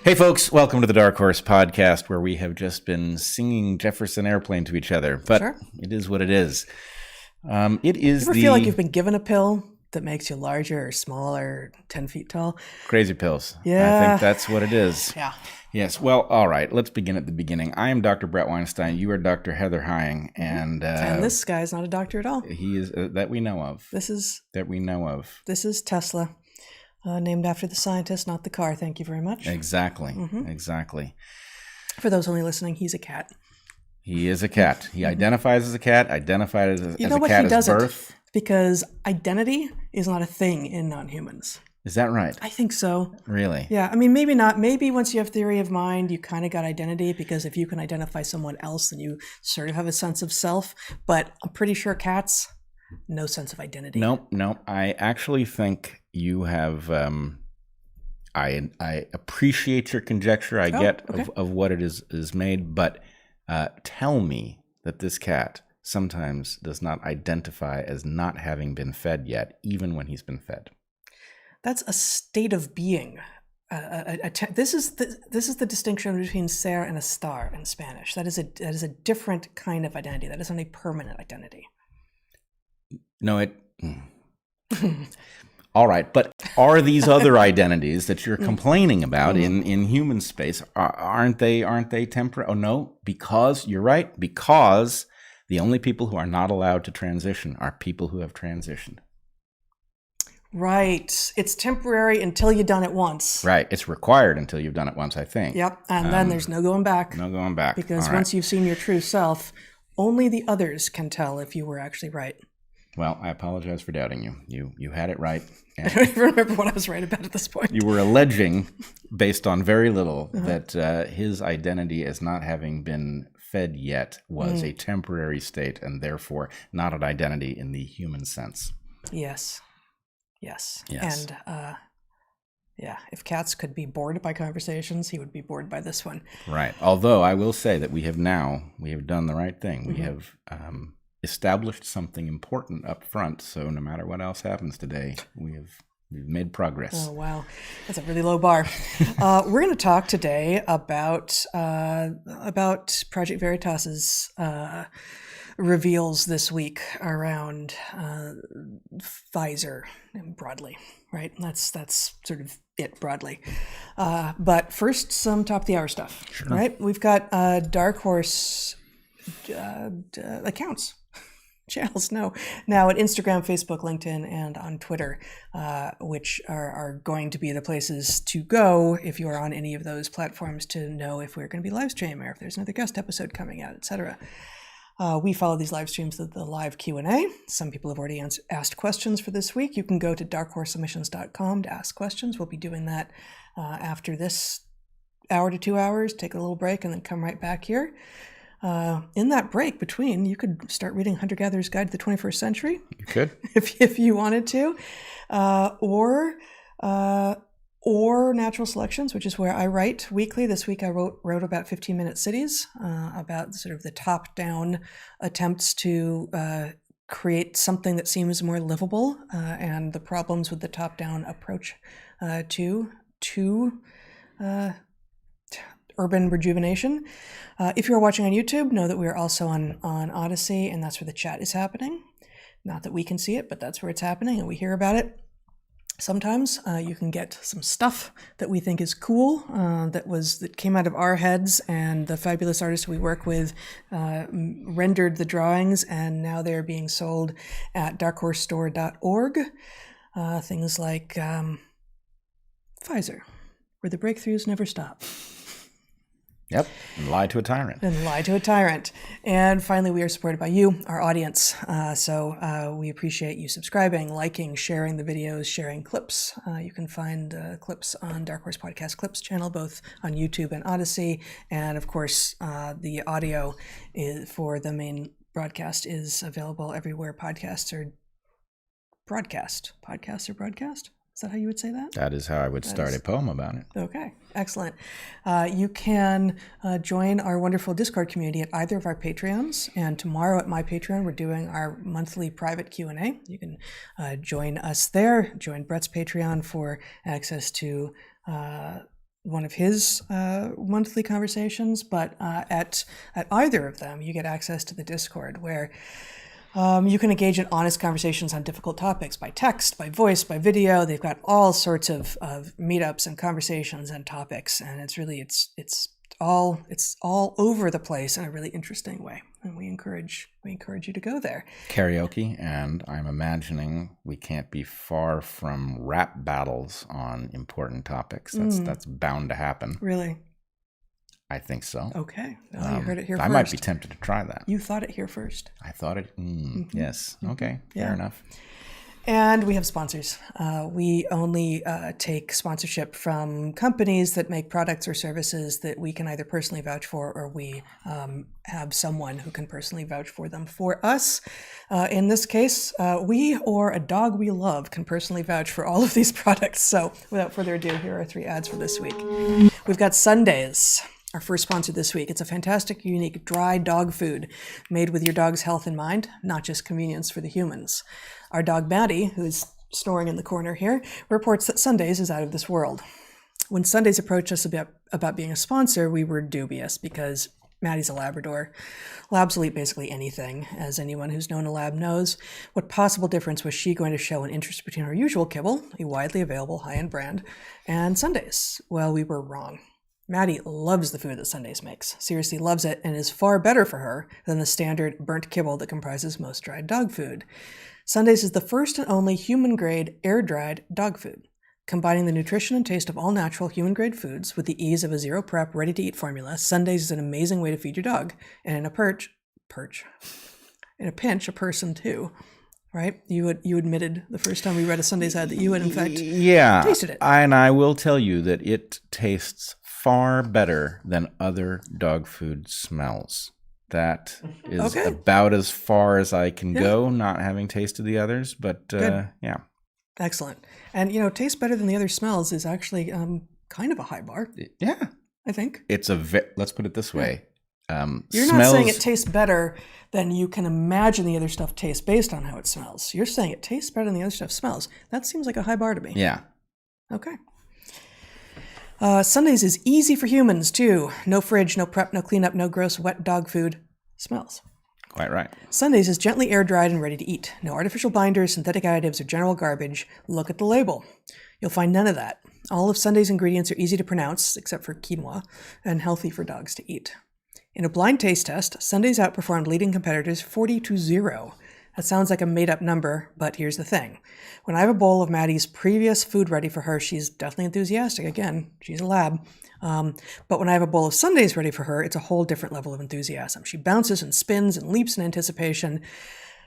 Hey folks, welcome to the DarkHorse podcast, where we have just been singing Jefferson Airplane to each other, but Sure. It is what it is. It is You ever feel like you've been given a pill that makes you larger or smaller, 10 feet tall? crazy pills. Yeah. I think that's what it is. Yeah. Yes. Well, all right. Let's begin at the beginning. I am Dr. Bret Weinstein. You are Dr. Heather Hying, and this guy's not a doctor at all. he is that we know of. This is Tesla, named after the scientist, not the car. Thank you very much. Exactly. Exactly. For those only listening, he's a cat. He is a cat. He identifies as a cat. Identified as a cat as birth. Because identity is not a thing in non-humans. Is that right? I think so. Really? Yeah. I mean, maybe not. Maybe once you have theory of mind, you kind of got identity, because if you can identify someone else, then you sort of have a sense of self. But I'm pretty sure cats, no sense of identity. Nope. I actually think you have. I appreciate your conjecture. I get okay. of what it is made, but tell me that this cat sometimes does not identify as not having been fed yet, even when he's been fed. That's a state of being. This is the distinction between ser and estar in Spanish. That is a different kind of identity. That isn't a permanent identity. No, all right, but are these other identities that you're complaining about in human space, aren't they temporary? Oh no, because you're right, because the only people who are not allowed to transition are people who have transitioned. Right. It's temporary until you've done it once. Right. It's required until you've done it once, I think. Yep. And then there's no going back. No going back. Because once you've seen your true self, only the others can tell if you were actually right. Well, I apologize for doubting you. You had it right. I don't even remember what I was right about at this point. You were alleging, based on very little, that his identity as not having been fed yet was a temporary state, and therefore not an identity in the human sense. Yes. And if cats could be bored by conversations, he would be bored by this one. Right. Although I will say that we have done the right thing. We have established something important up front, so no matter what else happens today, we've made progress. Oh wow, that's a really low bar. We're going to talk today about Project Veritas's reveals this week around Pfizer broadly, right? That's sort of it broadly. But first, some top of the hour stuff, right? We've got DarkHorse accounts. Channels now at Instagram, Facebook, LinkedIn, and on Twitter, which are going to be the places to go if you are on any of those platforms to know if we're going to be live stream or if there's another guest episode coming out, etc. We follow these live streams with the live Q&A. Some people have already asked questions for this week. You can go to darkhorsesubmissions.com to ask questions. We'll be doing that after this hour to 2 hours, take a little break, and then come right back here. In that break between, you could start reading Hunter-Gatherer's Guide to the 21st Century. You could. if you wanted to. Or Natural Selections, which is where I write weekly. This week I wrote about 15-minute cities, about sort of the top-down attempts to create something that seems more livable, and the problems with the top-down approach to urban rejuvenation. If you're watching on YouTube, know that we are also on Odyssey, and that's where the chat is happening. Not that we can see it, but that's where it's happening, and we hear about it. Sometimes you can get some stuff that we think is cool, that came out of our heads, and the fabulous artists we work with rendered the drawings, and now they're being sold at darkhorsestore.org. Things like Pfizer, where the breakthroughs never stop. Yep, and lie to a tyrant. And finally, we are supported by you, our audience. So we appreciate you subscribing, liking, sharing the videos, sharing clips. You can find clips on Dark Horse Podcast Clips channel, both on YouTube and Odyssey. And of course, the audio for the main broadcast is available everywhere podcasts are broadcast. Podcasts are broadcast? Is that how you would say that? That is how I would start a poem about it. Okay, excellent. You can join our wonderful Discord community at either of our Patreons. And tomorrow at my Patreon, we're doing our monthly private Q&A. You can join us there. Join Bret's Patreon for access to one of his monthly conversations, but at either of them, you get access to the Discord, where you can engage in honest conversations on difficult topics by text, by voice, by video. They've got all sorts of meetups and conversations and topics, and it's really it's all over the place in a really interesting way. And we encourage you to go there. Karaoke, and I'm imagining we can't be far from rap battles on important topics. That's bound to happen. Really? I think so. Okay. Well, you heard it here first. I might be tempted to try that. You thought it here first. I thought it. Yes. Okay. Fair enough. And we have sponsors. We only take sponsorship from companies that make products or services that we can either personally vouch for, or we have someone who can personally vouch for them for us. In this case, we or a dog we love can personally vouch for all of these products. So without further ado, here are 3 ads for this week. We've got Sundays. Our first sponsor this week. It's a fantastic, unique, dry dog food made with your dog's health in mind, not just convenience for the humans. Our dog Maddie, who's snoring in the corner here, reports that Sundays is out of this world. When Sundays approached us about being a sponsor, we were dubious because Maddie's a Labrador. Labs will eat basically anything, as anyone who's known a lab knows. What possible difference was she going to show an interest between her usual kibble, a widely available high-end brand, and Sundays? Well, we were wrong. Maddie loves the food that Sundays makes, seriously loves it, and is far better for her than the standard burnt kibble that comprises most dried dog food. Sundays is the first and only human-grade, air-dried dog food, combining the nutrition and taste of all natural human-grade foods with the ease of a zero-prep, ready-to-eat formula. Sundays is an amazing way to feed your dog, and in a pinch, a person too. Right? You admitted the first time we read a Sundays ad that you had in fact tasted it. And I will tell you that it tastes far better than other dog food smells. That is about as far as I can go, not having tasted the others. But yeah. Excellent. And, taste better than the other smells is actually kind of a high bar. Yeah. I think. Let's put it this way. You're not saying it tastes better than you can imagine the other stuff tastes based on how it smells. You're saying it tastes better than the other stuff smells. That seems like a high bar to me. Yeah. Okay. Sundays is easy for humans, too. No fridge, no prep, no cleanup, no gross, wet dog food smells. Quite right. Sundays is gently air-dried and ready to eat. No artificial binders, synthetic additives, or general garbage. Look at the label. You'll find none of that. All of Sundays' ingredients are easy to pronounce, except for quinoa, and healthy for dogs to eat. In a blind taste test, Sundays outperformed leading competitors 40-0. That sounds like a made-up number, but here's the thing. When I have a bowl of Maddie's previous food ready for her, she's definitely enthusiastic. Again, she's a lab. But when I have a bowl of Sundays ready for her, it's a whole different level of enthusiasm. She bounces and spins and leaps in anticipation.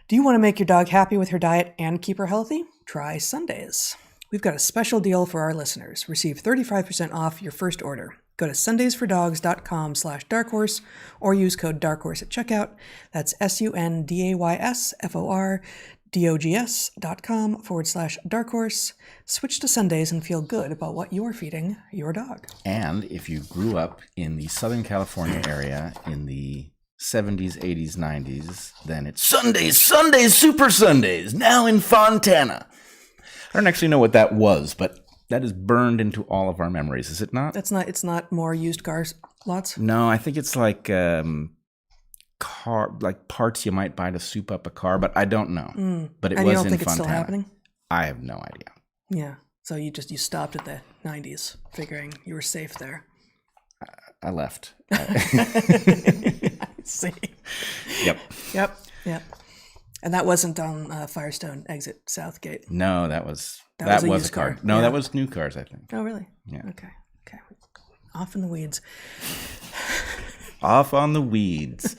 Do you want to make your dog happy with her diet and keep her healthy? Try Sundays. We've got a special deal for our listeners. Receive 35% off your first order. Go to sundaysfordogs.com/darkhorse or use code darkhorse at checkout. That's sundaysfordogs.com/darkhorse. Switch to Sundays and feel good about what you're feeding your dog. And if you grew up in the Southern California area in the 70s, 80s, 90s, then it's Sundays, Super Sundays, now in Fontana. I don't actually know what that was, but that is burned into all of our memories, is it not? It's not more used cars lots? No, I think it's like parts you might buy to soup up a car, but I don't know. But it was in Fontana. And you don't think it's still happening? I have no idea. Yeah. So you stopped at the 90s, figuring you were safe there. I left. I see. Yep. And that wasn't on Firestone Exit Southgate. No, that was a car. No, that was new cars, I think. Oh, really? Yeah. Okay. Off in the weeds. Off on the weeds.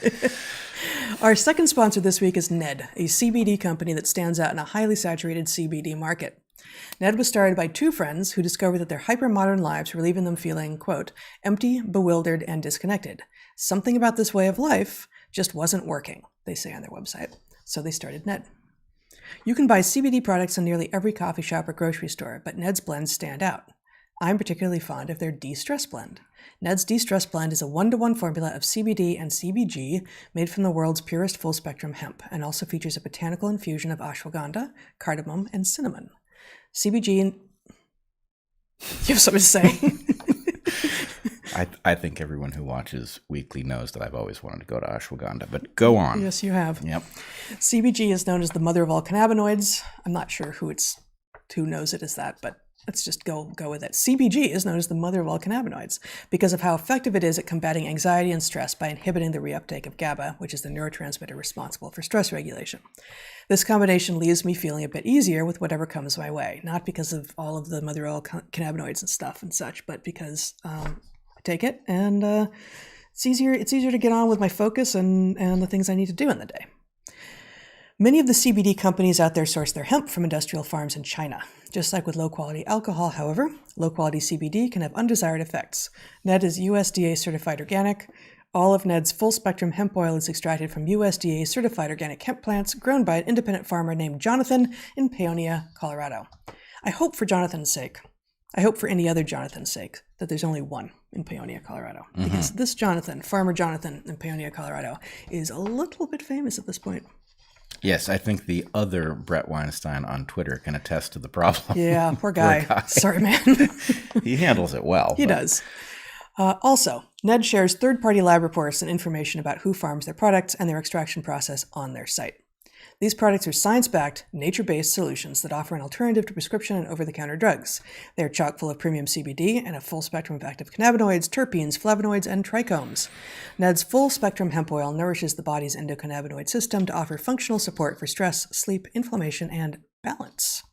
Our second sponsor this week is Ned, a CBD company that stands out in a highly saturated CBD market. Ned was started by 2 friends who discovered that their hyper-modern lives were leaving them feeling, quote, empty, bewildered, and disconnected. Something about this way of life just wasn't working, they say on their website. So they started Ned. You can buy CBD products in nearly every coffee shop or grocery store, but Ned's blends stand out. I'm particularly fond of their De-Stress blend. Ned's De-Stress blend is a 1-to-1 formula of CBD and CBG made from the world's purest full-spectrum hemp, and also features a botanical infusion of ashwagandha, cardamom, and cinnamon. CBG and... You have something to say? I think everyone who watches Weekly knows that I've always wanted to go to ashwagandha, but go on. Yes, you have. Yep. CBG is known as the mother of all cannabinoids. I'm not sure who knows it as that, but let's just go with it. CBG is known as the mother of all cannabinoids because of how effective it is at combating anxiety and stress by inhibiting the reuptake of GABA, which is the neurotransmitter responsible for stress regulation. This combination leaves me feeling a bit easier with whatever comes my way, not because of all of the mother of all cannabinoids and stuff and such, but because I take it and it's easier to get on with my focus and the things I need to do in the day. Many of the CBD companies out there source their hemp from industrial farms in China. Just like with low-quality alcohol, however, low-quality CBD can have undesired effects. Ned is USDA certified organic. All of Ned's full-spectrum hemp oil is extracted from USDA certified organic hemp plants grown by an independent farmer named Jonathan in Paonia, Colorado. I hope for Jonathan's sake, I hope for any other Jonathan's sake, that there's only one in Paonia, Colorado. Because this Jonathan, Farmer Jonathan in Paonia, Colorado, is a little bit famous at this point. Yes, I think the other Bret Weinstein on Twitter can attest to the problem. Yeah, poor guy. Sorry, man. He handles it well. He does. Also, Ned shares third-party lab reports and information about who farms their products and their extraction process on their site. These products are science-backed, nature-based solutions that offer an alternative to prescription and over-the-counter drugs. They are chock full of premium CBD and a full spectrum of active cannabinoids, terpenes, flavonoids, and trichomes. Ned's full-spectrum hemp oil nourishes the body's endocannabinoid system to offer functional support for stress, sleep, inflammation, and balance.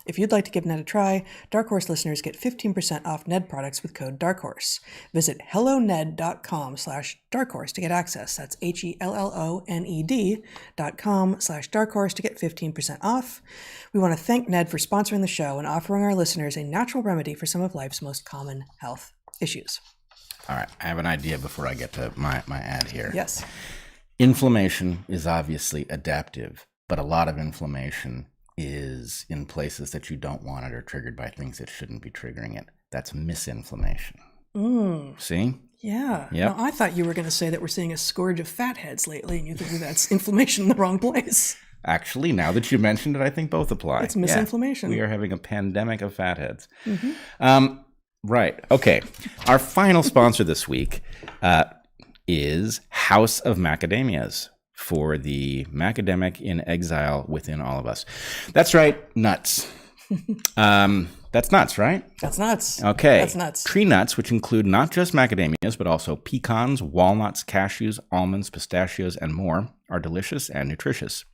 If you'd like to give Ned a try, DarkHorse listeners get 15% off Ned products with code DarkHorse. Visit helloned.com/darkhorse to get access. That's HELLONED.com/darkhorse to get 15% off. We want to thank Ned for sponsoring the show and offering our listeners a natural remedy for some of life's most common health issues. All right, I have an idea before I get to my ad here. Yes. Inflammation is obviously adaptive, but a lot of inflammation is in places that you don't want it or triggered by things that shouldn't be triggering it. That's misinflammation. See? Yeah. Yep. Now, I thought you were going to say that we're seeing a scourge of fatheads lately, and you think that's inflammation in the wrong place. Actually, now that you mentioned it, I think both apply. It's misinflammation. Yeah, we are having a pandemic of fatheads. Right. Okay. Our final sponsor this week is House of Macadamias, for the macadamic in exile within all of us. That's right, nuts. That's nuts, right? That's nuts. Okay. That's nuts. Tree nuts, which include not just macadamias, but also pecans, walnuts, cashews, almonds, pistachios, and more, are delicious and nutritious.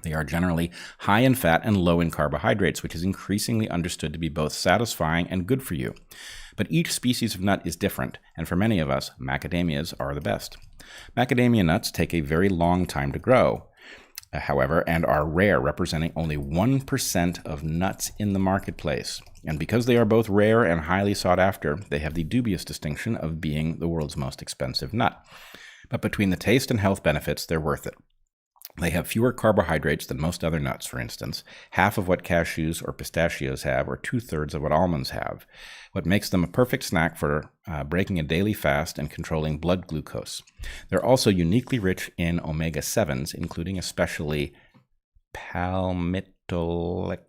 They are generally high in fat and low in carbohydrates, which is increasingly understood to be both satisfying and good for you. But each species of nut is different, and for many of us, macadamias are the best. Macadamia nuts take a very long time to grow, however, and are rare, representing only 1% of nuts in the marketplace. And because they are both rare and highly sought after, they have the dubious distinction of being the world's most expensive nut. But between the taste and health benefits, they're worth it. They have fewer carbohydrates than most other nuts, for instance, half of what cashews or pistachios have, or 2/3 of what almonds have, what makes them a perfect snack for breaking a daily fast and controlling blood glucose. They're also uniquely rich in omega-7s, including especially palmitoleic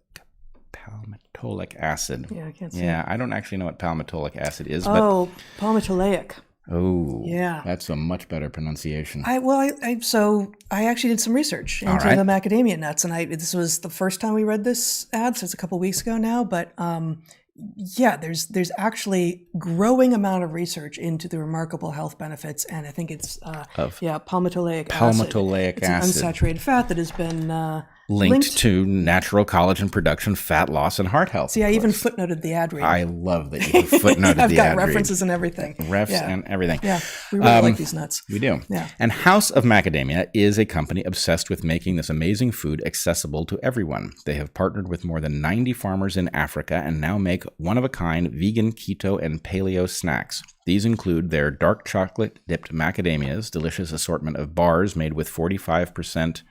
acid. Yeah, I can't see. Yeah, I don't actually know what palmitoleic acid is, but... Oh, palmitoleic. Oh, yeah, that's a much better pronunciation. I actually did some research into the macadamia nuts, and this was the first time we read this ad, so it's a couple weeks ago now. But yeah, there's actually growing amount of research into the remarkable health benefits, and I think it's palmitoleic acid. It's an unsaturated fat that has been linked to natural collagen production, fat loss, and heart health. See, I even footnoted the ad read. I love that you footnoted the ad read. I've got references and everything. And everything. Yeah, we really like these nuts. We do. Yeah. And House of Macadamia is a company obsessed with making this amazing food accessible to everyone. They have partnered with more than 90 farmers in Africa and now make one-of-a-kind vegan, keto, and paleo snacks. These include their dark chocolate-dipped macadamias, delicious assortment of bars made with 45%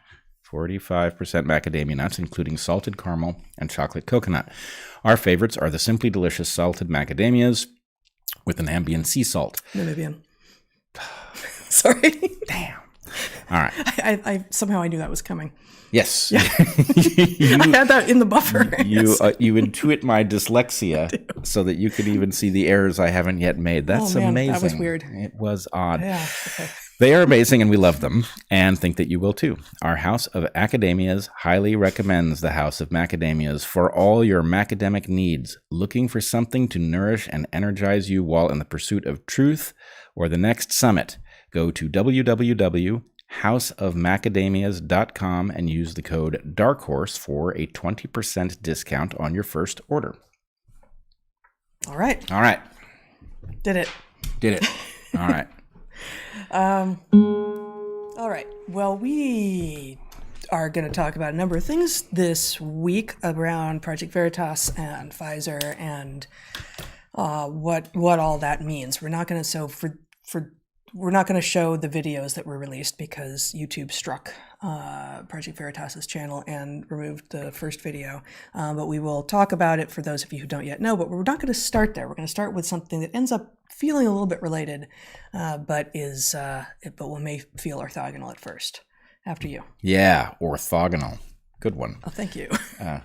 macadamia nuts, including salted caramel and chocolate coconut. Our favorites are the Simply Delicious salted macadamias with Namibian sea salt. Namibian. Sorry. Damn. All right. I somehow I knew that was coming. Yes. Yeah. I had that in the buffer. You intuit my dyslexia so that you can even see the errors I haven't yet made. That's amazing. That was weird. It was odd. Yeah. Okay. They are amazing and we love them and think that you will too. Our House of Academias highly recommends the House of Macadamias for all your macadamic needs. Looking for something to nourish and energize you while in the pursuit of truth or the next summit? Go to www.houseofmacadamias.com and use the code DarkHorse for a 20% discount on your first order. All right. Did it. All right. All right. Well, we are going to talk about a number of things this week around Project Veritas and Pfizer and what all that means. We're not going to we're not going to show the videos that were released because YouTube struck Project Veritas's channel and removed the first video. But we will talk about it for those of you who don't yet know. But we're not going to start there. We're going to start with something that ends up feeling a little bit related, but may feel orthogonal at first. After you. Yeah, orthogonal. Good one. Oh, thank you.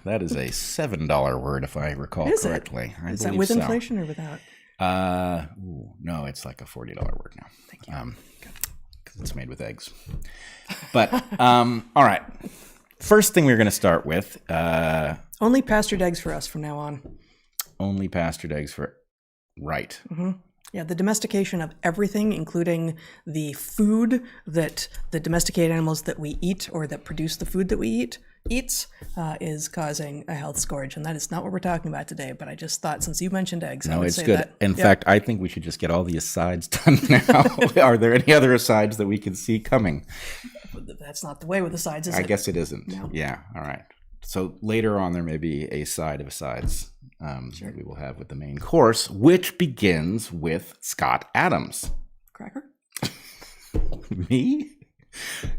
That is a $7 word, if I recall correctly. Is that with inflation or without? No, it's like a $40 word now. Thank you. Because it's made with eggs. But all right. First thing we're going to start with. Only pastured eggs for us from now on. Only pastured eggs for. Right. Mm-hmm. Yeah, the domestication of everything, including the food that the domesticated animals that we eat or that produce the food that we eats, is causing a health scourge. And that is not what we're talking about today. But I just thought, since you mentioned eggs, I would say good. That. In fact, I think we should just get all the asides done now. Are there any other asides that we can see coming? That's not the way with asides, is it? I guess it isn't. No. Yeah. All right. So later on, there may be a side of asides that we will have with the main course, which begins with Scott Adams. Cracker? Me?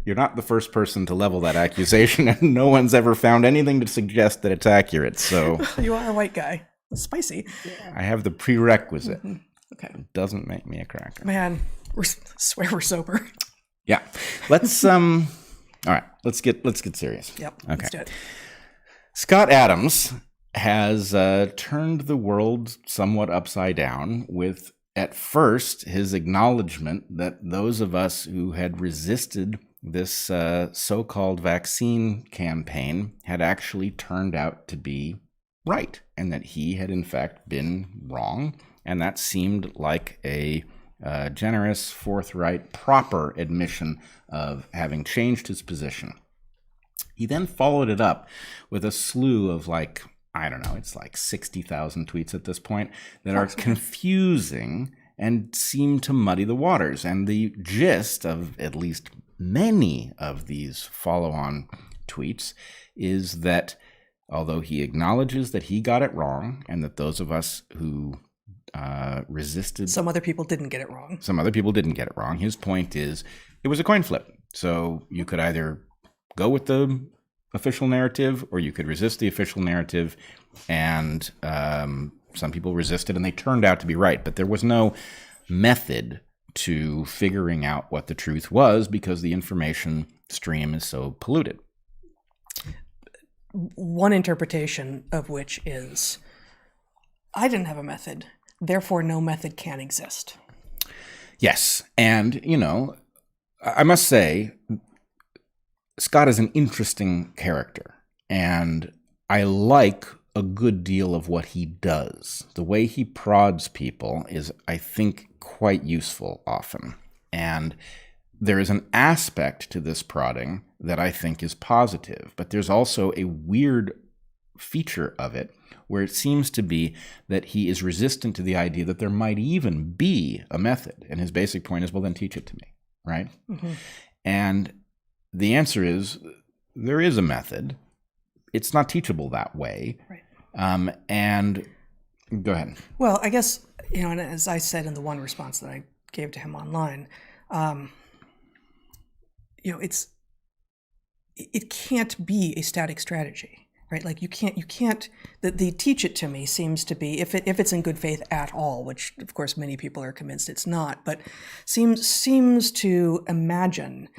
You're not the first person to level that accusation, and no one's ever found anything to suggest that it's accurate. So you are a white guy. It's spicy. I have the prerequisite. Mm-hmm. Okay. It doesn't make me a cracker. Man, swear we're sober. Yeah. Let's all right. Let's get serious. Yep. Okay. Let's do it. Scott Adams has turned the world somewhat upside down with, at first, his acknowledgement that those of us who had resisted this so-called vaccine campaign had actually turned out to be right, and that he had in fact been wrong, and that seemed like a generous, forthright, proper admission of having changed his position. He then followed it up with a slew of it's like 60,000 tweets at this point that are confusing and seem to muddy the waters. And the gist of at least many of these follow-on tweets is that although he acknowledges that he got it wrong and that those of us who resisted... Some other people didn't get it wrong. His point is it was a coin flip. So you could either go with the official narrative or you could resist the official narrative, and some people resisted and they turned out to be right. But there was no method to figuring out what the truth was because the information stream is so polluted. One interpretation of which is, I didn't have a method, therefore no method can exist. Yes. And, I must say, Scott is an interesting character, and I like a good deal of what he does. The way he prods people is, I think, quite useful often. And there is an aspect to this prodding that I think is positive, but there's also a weird feature of it where it seems to be that he is resistant to the idea that there might even be a method. And his basic point is, well, then teach it to me, right? Mm-hmm. And the answer is there is a method. It's not teachable that way. Right. And go ahead. Well, I guess, and as I said in the one response that I gave to him online, it can't be a static strategy. right? Like you can't. The teach it to me seems to be, if it's in good faith at all, which of course many people are convinced it's not, but seems to imagine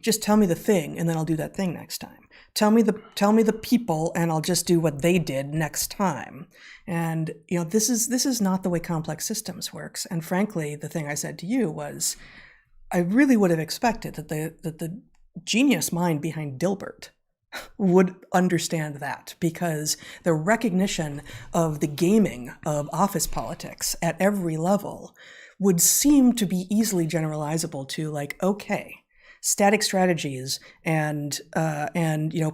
just tell me the thing and then I'll do that thing next time. Tell me the people and I'll just do what they did next time. And this is not the way complex systems works. And frankly, the thing I said to you was, I really would have expected that the genius mind behind Dilbert would understand that, because the recognition of the gaming of office politics at every level would seem to be easily generalizable to, like, okay, static strategies and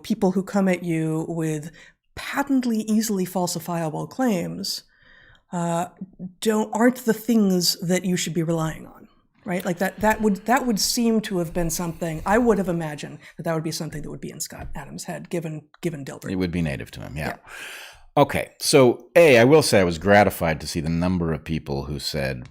people who come at you with patently easily falsifiable claims aren't the things that you should be relying on. Right, like that would seem to have been something I would have imagined that would be something that would be in Scott Adams' head, given Dilbert. It would be native to him, yeah. Okay, so I will say I was gratified to see the number of people who said,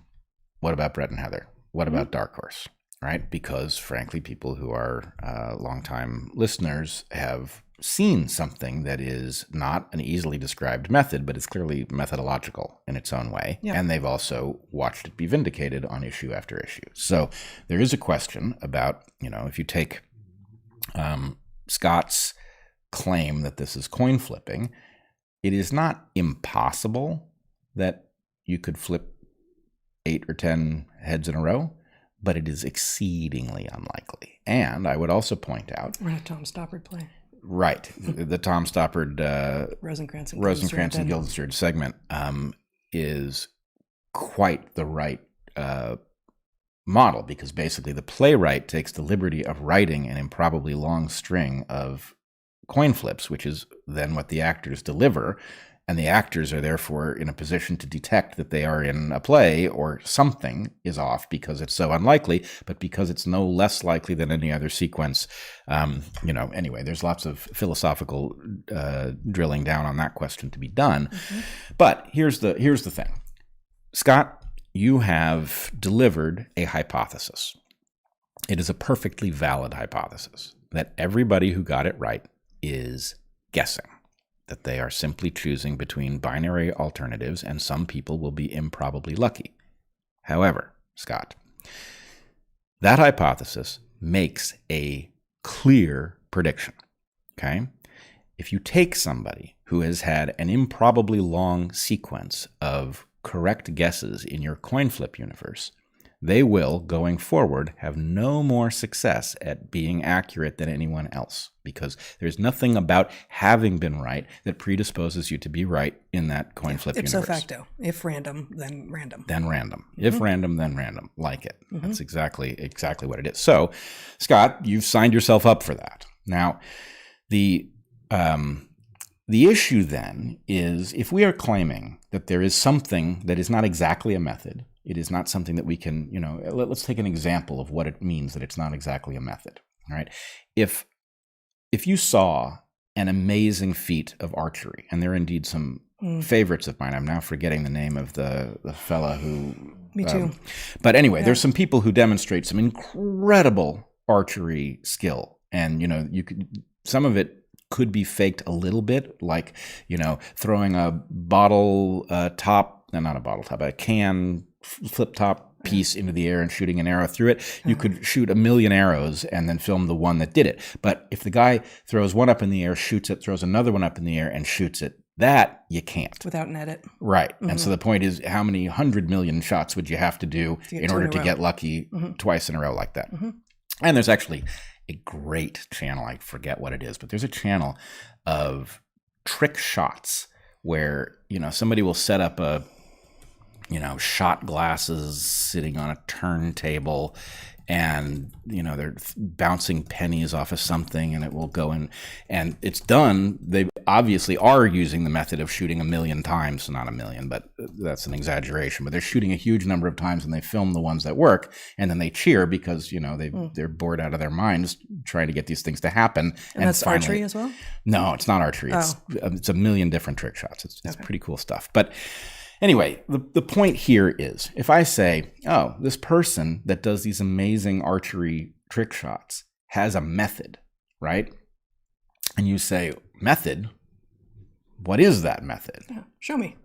"What about Bret and Heather? What about DarkHorse?" Right, because frankly, people who are longtime listeners have seen something that is not an easily described method, but it's clearly methodological in its own way. Yeah. And they've also watched it be vindicated on issue after issue. So there is a question about, if you take Scott's claim that this is coin flipping, it is not impossible that you could flip 8 or 10 heads in a row, but it is exceedingly unlikely. And I would also point out... We're a Tom Stoppard play. Right. The Tom Stoppard Rosencrantz and Guildenstern segment is quite the right model, because basically the playwright takes the liberty of writing an improbably long string of coin flips, which is then what the actors deliver. And the actors are therefore in a position to detect that they are in a play or something is off, because it's so unlikely, but because it's no less likely than any other sequence. Anyway, there's lots of philosophical drilling down on that question to be done. Mm-hmm. But here's the thing. Scott, you have delivered a hypothesis. It is a perfectly valid hypothesis that everybody who got it right is guessing, that they are simply choosing between binary alternatives, and some people will be improbably lucky. However, Scott, that hypothesis makes a clear prediction, okay? If you take somebody who has had an improbably long sequence of correct guesses in your coin flip universe, they will, going forward, have no more success at being accurate than anyone else, because there's nothing about having been right that predisposes you to be right in that coin flip universe. Ipso facto. If random, then random. Then random. If random, then random. Like it. Mm-hmm. That's exactly what it is. So, Scott, you've signed yourself up for that. Now, the issue then is, if we are claiming that there is something that is not exactly a method, it is not something that we can, let's take an example of what it means that it's not exactly a method, right? If you saw an amazing feat of archery, and there are indeed some favorites of mine, I'm now forgetting the name of the fella who... Me too. But anyway, there's some people who demonstrate some incredible archery skill, and, some of it could be faked a little bit, like, throwing a a can flip top piece into the air and shooting an arrow through it. You could shoot 1,000,000 arrows and then film the one that did it. But if the guy throws one up in the air, shoots it, throws another one up in the air and shoots it, that you can't. Without an edit. Right. Mm-hmm. And so the point is, how many 100 million shots would you have to do in order to get lucky twice in a row like that? Mm-hmm. And there's actually a great channel, I forget what it is, but there's a channel of trick shots where, somebody will set up shot glasses sitting on a turntable, and they're bouncing pennies off of something, and it will go in, and it's done. They obviously are using the method of shooting 1,000,000 times, so not 1,000,000, but that's an exaggeration. But they're shooting a huge number of times, and they film the ones that work, and then they cheer because they're bored out of their minds trying to get these things to happen. And that's finally, archery as well? No, it's not archery. Oh. It's 1,000,000 different trick shots. It's pretty cool stuff, but. Anyway, the point here is, if I say, this person that does these amazing archery trick shots has a method, right? And you say, method? what is that method? Yeah. Show me.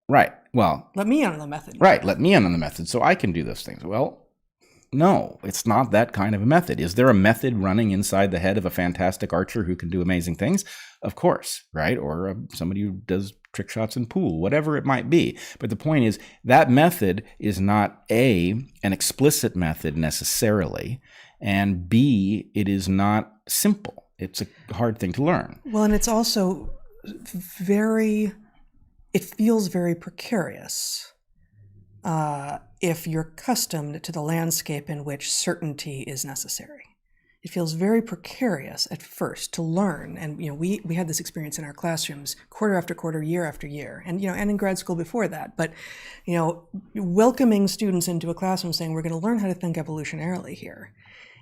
Right. Well, Let me in on the method. right. Let me in on the method so I can do those things. Well, no, it's not that kind of a method. Is there a method running inside the head of a fantastic archer who can do amazing things? Of course, right? Or somebody who does trick shots in pool, whatever it might be. But the point is that method is not an explicit method necessarily, and B, it is not simple. It's a hard thing to learn. Well, and it's also it feels very precarious. If you're accustomed to the landscape in which certainty is necessary. It feels very precarious at first to learn. And, we had this experience in our classrooms quarter after quarter, year after year, and, and in grad school before that. But, welcoming students into a classroom saying, we're going to learn how to think evolutionarily here.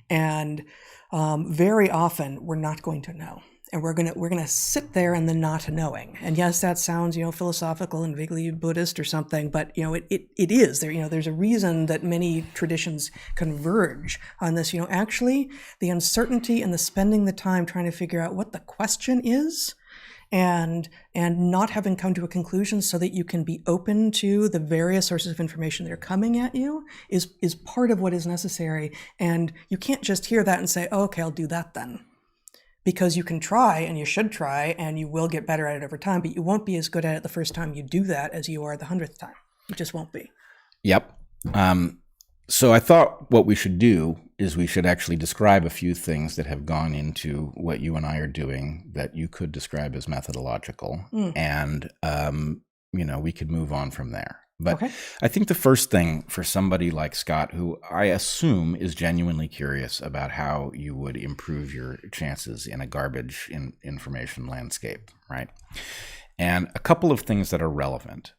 And very often we're not going to know. And we're gonna sit there in the not knowing. And yes, that sounds philosophical and vaguely Buddhist or something, but it is there. There's a reason that many traditions converge on this. Actually, the uncertainty and the spending the time trying to figure out what the question is, and not having come to a conclusion so that you can be open to the various sources of information that are coming at you is part of what is necessary. And you can't just hear that and say, oh, okay, I'll do that then. Because you can try, and you should try, and you will get better at it over time, but you won't be as good at it the first time you do that as you are the 100th time. You just won't be. Yep. So I thought what we should do is we should actually describe a few things that have gone into what you and I are doing that you could describe as methodological, and we could move on from there. But okay. I think the first thing for somebody like Scott, who I assume is genuinely curious about how you would improve your chances in a garbage information landscape, right? And a couple of things that are relevant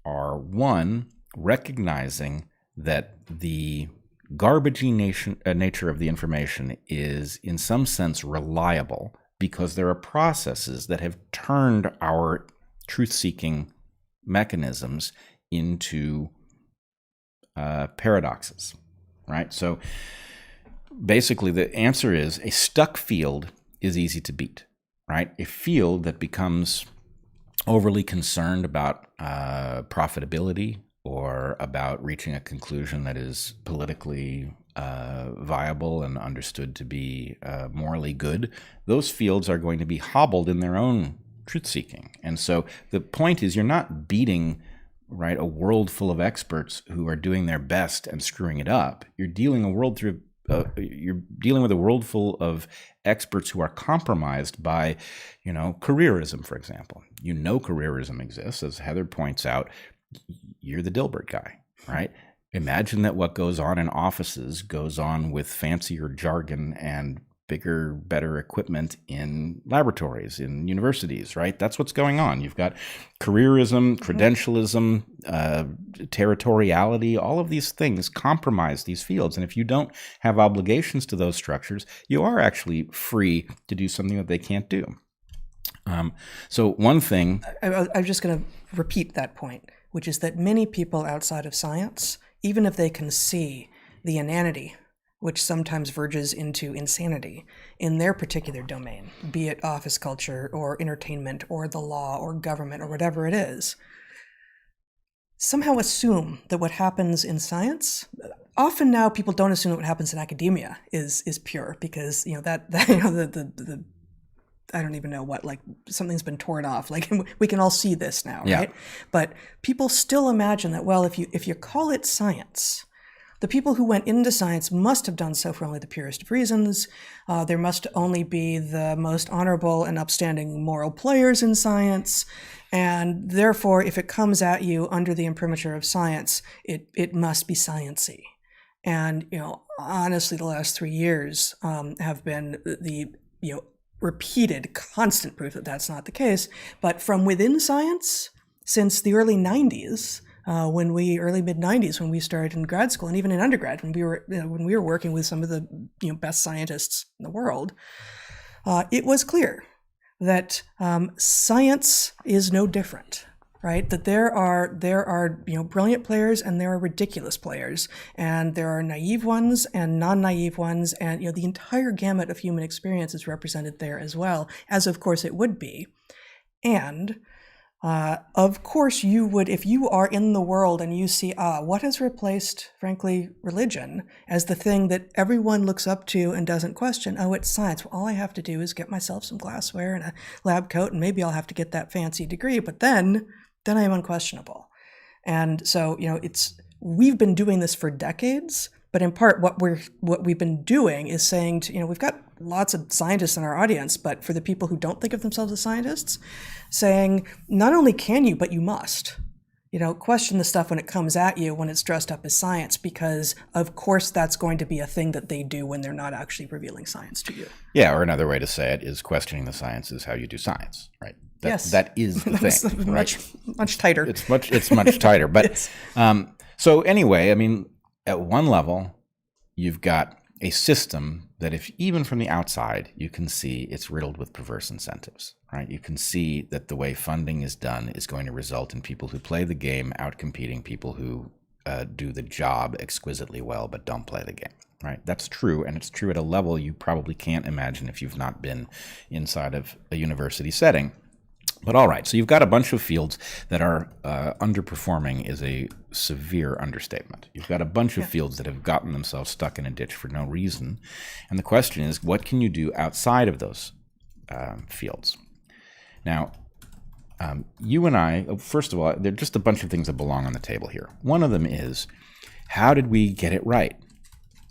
are, one, recognizing that the garbagey nature of the information is in some sense reliable because there are processes that have turned our truth-seeking mechanisms into paradoxes, right? So basically the answer is a stuck field is easy to beat, right? A field that becomes overly concerned about profitability or about reaching a conclusion that is politically viable and understood to be morally good, those fields are going to be hobbled in their own truth-seeking. And so the point is you're not beating a world full of experts who are doing their best and screwing it up. You're dealing with a world full of experts who are compromised by, careerism, for example. Careerism exists, as Heather points out. You're the Dilbert guy, right? Imagine that what goes on in offices goes on with fancier jargon and bigger, better equipment in laboratories, in universities, right? That's what's going on. You've got careerism, credentialism, territoriality, all of these things compromise these fields. And if you don't have obligations to those structures, you are actually free to do something that they can't do. So one thing... I'm just going to repeat that point, which is that many people outside of science, even if they can see the inanity which sometimes verges into insanity in their particular domain, be it office culture or entertainment or the law or government or whatever it is, somehow assume that what happens in science, often now people don't assume that what happens in academia is pure, because the I don't even know what, something's been torn off. We can all see this now, right? Yeah. But people still imagine that, well, if you call it science, the people who went into science must have done so for only the purest of reasons. There must only be the most honorable and upstanding moral players in science. And therefore, if it comes at you under the imprimatur of science, it must be science-y. And, honestly, the last 3 years have been the, repeated, constant proof that that's not the case. But from within science, since the early 90s, early mid-90s, when we started in grad school and even in undergrad, when we were working with some of the best scientists in the world, it was clear that science is no different, right? That there are brilliant players and there are ridiculous players, and there are naive ones and non-naive ones, and the entire gamut of human experience is represented there as well, as of course it would be. And of course, you would, if you are in the world and you see, what has replaced, frankly, religion as the thing that everyone looks up to and doesn't question? Oh, it's science. Well, all I have to do is get myself some glassware and a lab coat, and maybe I'll have to get that fancy degree. But then I am unquestionable. And so, we've been doing this for decades. But in part, what we've been doing is saying to, we've got lots of scientists in our audience, but for the people who don't think of themselves as scientists, saying not only can you, but you must. Question the stuff when it comes at you, when it's dressed up as science, because of course that's going to be a thing that they do when they're not actually revealing science to you. Yeah, or another way to say it is questioning the science is how you do science, right? Yes. That is the thing, right? Much tighter. It's much tighter. But yes. So anyway, I mean, at one level, you've got a system that if even from the outside, you can see it's riddled with perverse incentives, right? You can see that the way funding is done is going to result in people who play the game outcompeting people who do the job exquisitely well but don't play the game, right? That's true, and it's true at a level you probably can't imagine if you've not been inside of a university setting. But all right, so you've got a bunch of fields that are underperforming is a severe understatement. You've got a bunch of fields that have gotten themselves stuck in a ditch for no reason. And the question is, what can you do outside of those fields? Now, you and I, first of all, there are just a bunch of things that belong on the table here. One of them is, how did we get it right?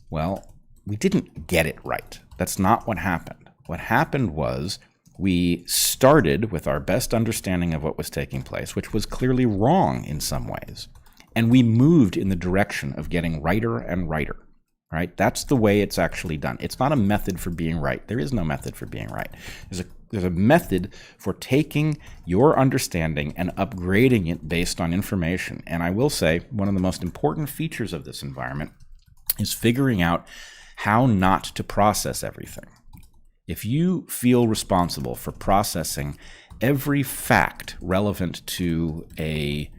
Well, we didn't get it right. That's not what happened. What happened was, we started with our best understanding of what was taking place, which was clearly wrong in some ways. And we moved in the direction of getting righter and righter, right? That's the way it's actually done. It's not a method for being right. There is no method for being right. There's a method for taking your understanding and upgrading it based on information. And I will say one of the most important features of this environment is figuring out how not to process everything. If you feel responsible for processing every fact relevant to a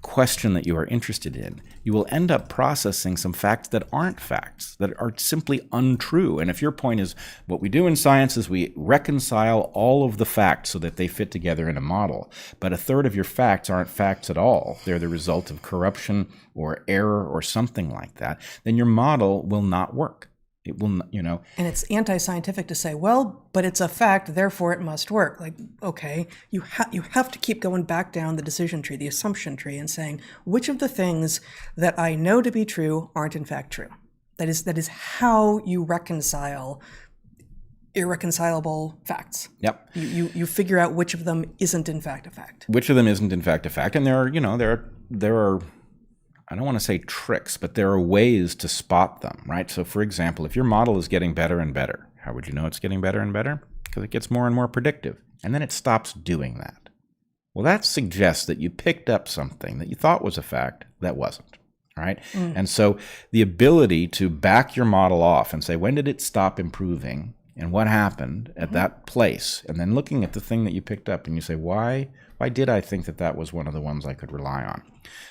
question that you are interested in, you will end up processing some facts that aren't facts, that are simply untrue. And if your point is what we do in science is we reconcile all of the facts so that they fit together in a model, but a third of your facts aren't facts at all, they're the result of corruption or error or something like that, then your model will not work. It will, And it's anti-scientific to say, well, but it's a fact, therefore it must work. Like, okay, you have to keep going back down the decision tree, the assumption tree, and saying, which of the things that I know to be true aren't in fact true? That is how you reconcile irreconcilable facts. Yep. You figure out which of them isn't in fact a fact. Which of them isn't in fact a fact. And there are I don't want to say tricks, but there are ways to spot them, right? So for example, if your model is getting better and better, how would you know it's getting better and better? Because it gets more and more predictive. And then it stops doing that. Well, that suggests that you picked up something that you thought was a fact that wasn't, right? And so the ability to back your model off and say, when did it stop improving and what happened at that place? And then looking at the thing that you picked up and you say, why did I think that was one of the ones I could rely on?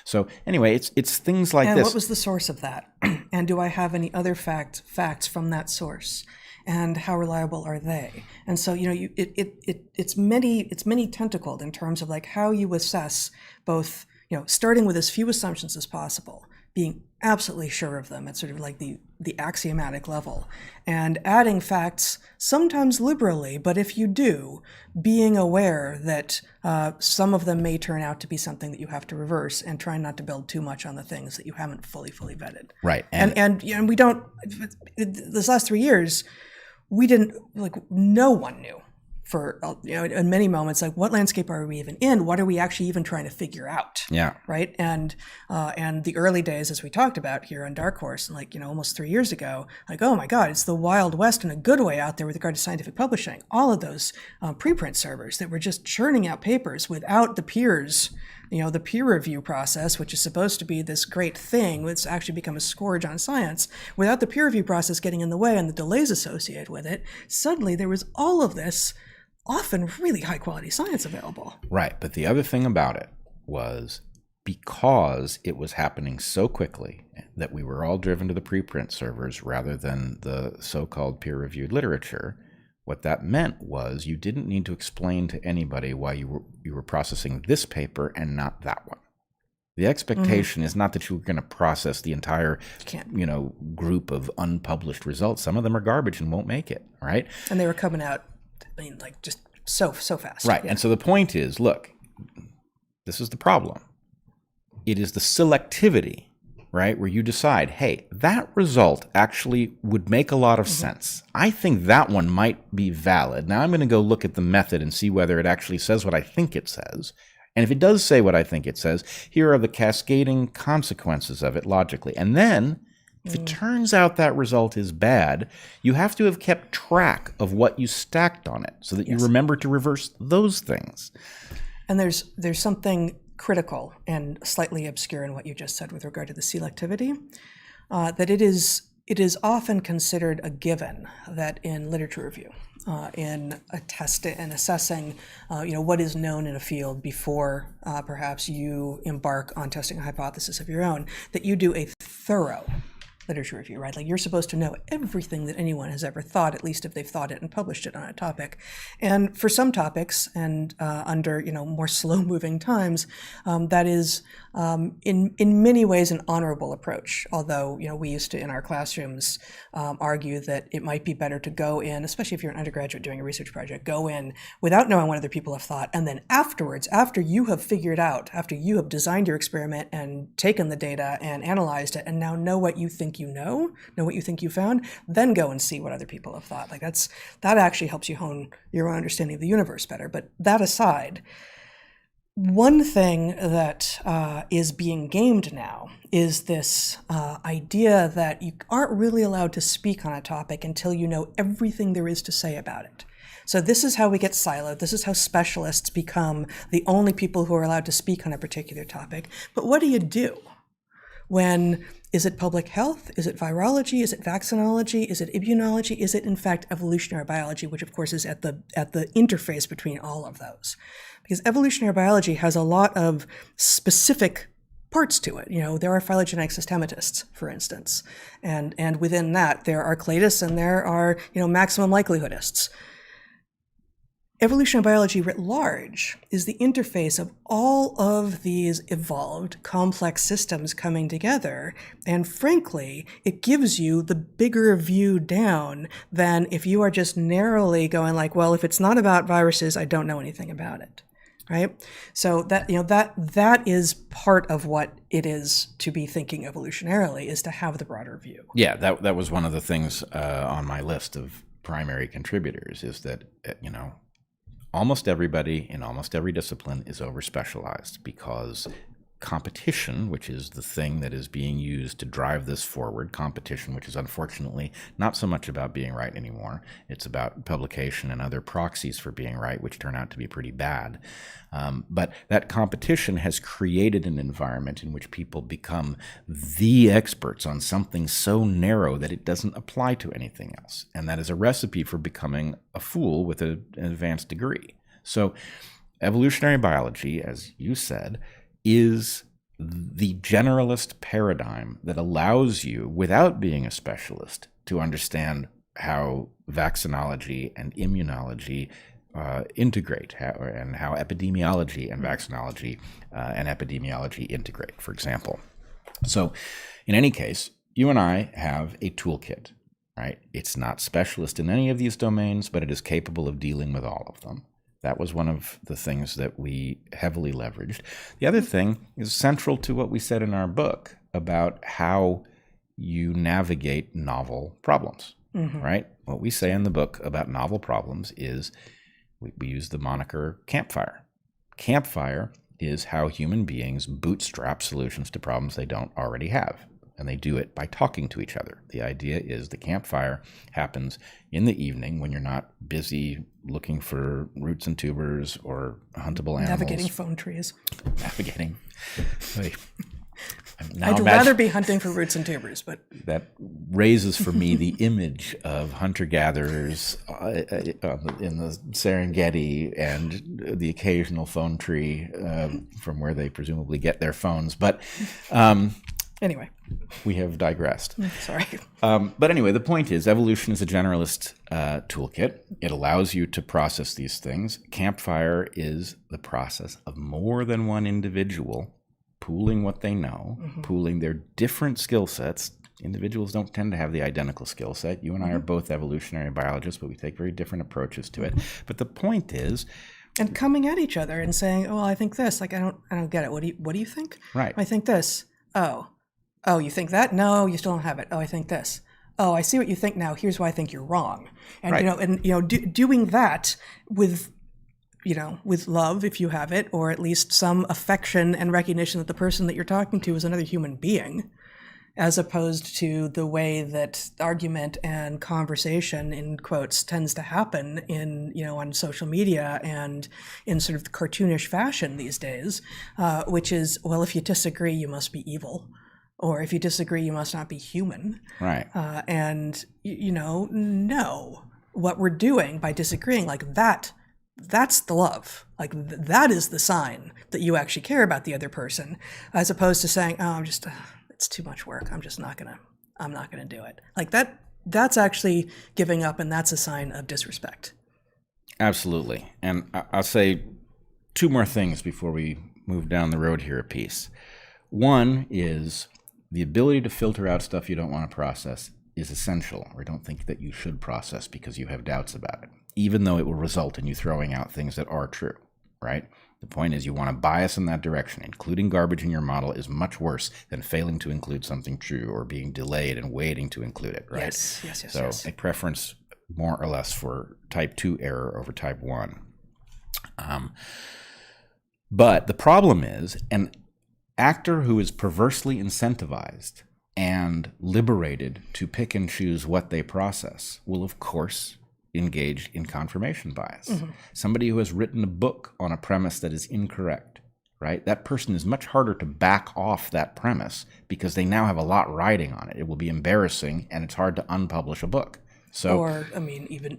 So anyway, it's things like this. And what was the source of that? And do I have any other facts from that source? And how reliable are they? And so it's many tentacled in terms of like how you assess both, starting with as few assumptions as possible, being absolutely sure of them at sort of like the axiomatic level, and adding facts sometimes liberally, but if you do, being aware that some of them may turn out to be something that you have to reverse, and trying not to build too much on the things that you haven't fully vetted. Right. And we don't, this last 3 years, we didn't, no one knew for, in many moments, like, what landscape are we even in? What are we actually even trying to figure out? Yeah. Right. And the early days, as we talked about here on DarkHorse, almost 3 years ago, oh my God, it's the Wild West in a good way out there with regard to scientific publishing. All of those preprint servers that were just churning out papers without the peers, the peer review process, which is supposed to be this great thing, it's actually become a scourge on science. Without the peer review process getting in the way and the delays associated with it, suddenly there was all of this often really high quality science available. Right. But the other thing about it was because it was happening so quickly that we were all driven to the preprint servers rather than the so-called peer-reviewed literature, What that meant was you didn't need to explain to anybody why you were processing this paper and not that one. The expectation is not that you're going to process the entire, group of unpublished results. Some of them are garbage and won't make it, right? And they were coming out, just so fast. Right. Yeah. And so the point is, look, this is the problem. It is the selectivity, right, where you decide, hey, that result actually would make a lot of sense. I think that one might be valid. Now I'm going to go look at the method and see whether it actually says what I think it says. And if it does say what I think it says, here are the cascading consequences of it logically. And then, if it turns out that result is bad, you have to have kept track of what you stacked on it so that you remember to reverse those things. And there's something critical and slightly obscure in what you just said with regard to the selectivity, that it is often considered a given that in literature review, in assessing, what is known in a field before perhaps you embark on testing a hypothesis of your own, that you do a thorough literature review, right? Like you're supposed to know everything that anyone has ever thought, at least if they've thought it and published it on a topic. And for some topics, and under more slow-moving times, that is in many ways an honorable approach. Although we used to in our classrooms argue that it might be better to go in, especially if you're an undergraduate doing a research project, go in without knowing what other people have thought, and then afterwards, after you have figured out, after you have designed your experiment and taken the data and analyzed it, and now know what you think you know what you think you found, then go and see what other people have thought. Like that actually helps you hone your own understanding of the universe better. But that aside, one thing that is being gamed now is this idea that you aren't really allowed to speak on a topic until you know everything there is to say about it. So this is how we get siloed. This is how specialists become the only people who are allowed to speak on a particular topic. But what do you do when, is it public health? Is it virology? Is it vaccinology? Is it immunology? Is it, in fact, evolutionary biology, which, of course, is at the interface between all of those? Because evolutionary biology has a lot of specific parts to it. There are phylogenetic systematists, for instance. And within that, there are cladists and there are, maximum likelihoodists. Evolutionary biology writ large is the interface of all of these evolved, complex systems coming together. And frankly, it gives you the bigger view down than if you are just narrowly going like, well, if it's not about viruses, I don't know anything about it. Right? So that is part of what it is to be thinking evolutionarily, is to have the broader view. Yeah, that was one of the things on my list of primary contributors, is that, almost everybody in almost every discipline is over-specialized, because competition, which is the thing that is being used to drive this forward, competition, which is unfortunately not so much about being right anymore. It's about publication and other proxies for being right, which turn out to be pretty bad. But that competition has created an environment in which people become the experts on something so narrow that it doesn't apply to anything else. And that is a recipe for becoming a fool with an advanced degree. So evolutionary biology, as you said, is the generalist paradigm that allows you, without being a specialist, to understand how vaccinology and immunology integrate, and how epidemiology and vaccinology and epidemiology integrate, for example. So in any case, you and I have a toolkit, right? It's not specialist in any of these domains, but it is capable of dealing with all of them. That was one of the things that we heavily leveraged. The other thing is central to what we said in our book about how you navigate novel problems, right? What we say in the book about novel problems is we use the moniker campfire. Campfire is how human beings bootstrap solutions to problems they don't already have. And they do it by talking to each other. The idea is the campfire happens in the evening when you're not busy looking for roots and tubers or huntable animals. Navigating phone trees. Navigating. I'd rather be hunting for roots and tubers, but that raises for me the image of hunter-gatherers in the Serengeti and the occasional phone tree from where they presumably get their phones. But Anyway, we have digressed. Sorry. But anyway, the point is evolution is a generalist toolkit. It allows you to process these things. Campfire is the process of more than one individual pooling what they know, pooling their different skill sets. Individuals don't tend to have the identical skill set. You and I are both evolutionary biologists, but we take very different approaches to it. But the point is, and coming at each other and saying, "Oh, I think this." Like, I don't get it. What do you think? Right. I think this. Oh, you think that? No, you still don't have it. Oh, I think this. Oh, I see what you think now. Here's why I think you're wrong. And Right. Doing that with love, if you have it, or at least some affection and recognition that the person that you're talking to is another human being, as opposed to the way that argument and conversation, in quotes, tends to happen on social media and in sort of cartoonish fashion these days, which is, well, if you disagree, you must be evil. Or if you disagree, you must not be human. right. No. What we're doing by disagreeing, like that's the love. Like that is the sign that you actually care about the other person, as opposed to saying, "Oh, it's too much work. I'm not gonna do it." Like that's actually giving up, and that's a sign of disrespect. Absolutely. And I'll say two more things before we move down the road here a piece. One is the ability to filter out stuff you don't want to process is essential, or don't think that you should process because you have doubts about it, even though it will result in you throwing out things that are true, right? The point is you want to bias in that direction. Including garbage in your model is much worse than failing to include something true or being delayed and waiting to include it, right? Yes. So a preference more or less for type 2 error over type 1. But the problem is an actor who is perversely incentivized and liberated to pick and choose what they process will, of course, engage in confirmation bias. Somebody who has written a book on a premise that is incorrect, right? That person is much harder to back off that premise because they now have a lot riding on it. It will be embarrassing, and it's hard to unpublish a book. So, or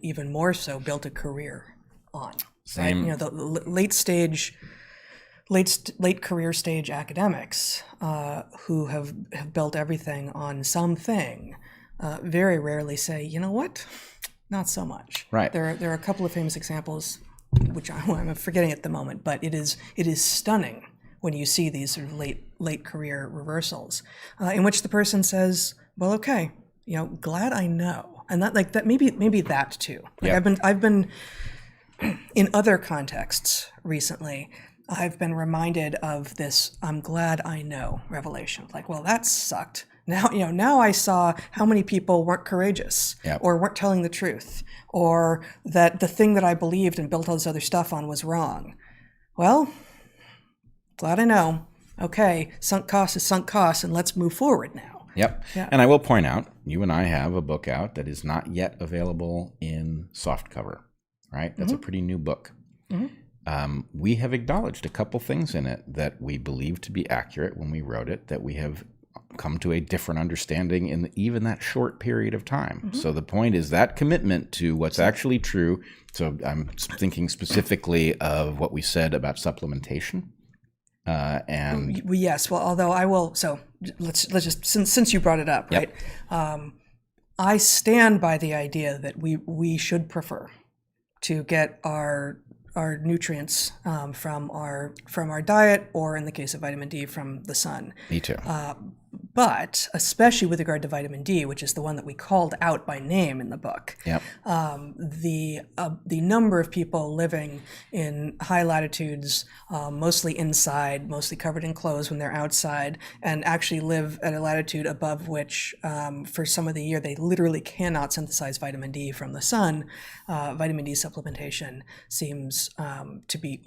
even more so, built a career on. Same. Right? The late career stage academics who have built everything on something very rarely say, "You know what? Not so much." Right. There are a couple of famous examples, which I'm forgetting at the moment, but it is stunning when you see these sort of late career reversals, in which the person says, "Well, okay, glad I know," and that maybe that too. Like Yeah. I've been in other contexts recently. I've been reminded of this "I'm glad I know" revelation. Like, well, that sucked. Now I saw how many people weren't courageous, Yep. or weren't telling the truth, or that the thing that I believed and built all this other stuff on was wrong. Well, glad I know. Okay, sunk cost is sunk cost, and let's move forward now. Yep. Yeah. And I will point out, you and I have a book out that is not yet available in softcover, right? That's a pretty new book. We have acknowledged a couple things in it that we believed to be accurate when we wrote it, that we have come to a different understanding in even that short period of time. So the point is that commitment to what's actually true. So I'm thinking specifically of what we said about supplementation. And Yes, well, although I will, so let's just, since you brought it up, Yep. right? I stand by the idea that we should prefer to get our nutrients from our diet, or in the case of vitamin D, from the sun. me too. But especially with regard to vitamin D, which is the one that we called out by name in the book, Yep. the number of people living in high latitudes, mostly inside, mostly covered in clothes when they're outside, and actually live at a latitude above which, for some of the year, they literally cannot synthesize vitamin D from the sun. Vitamin D supplementation seems to be,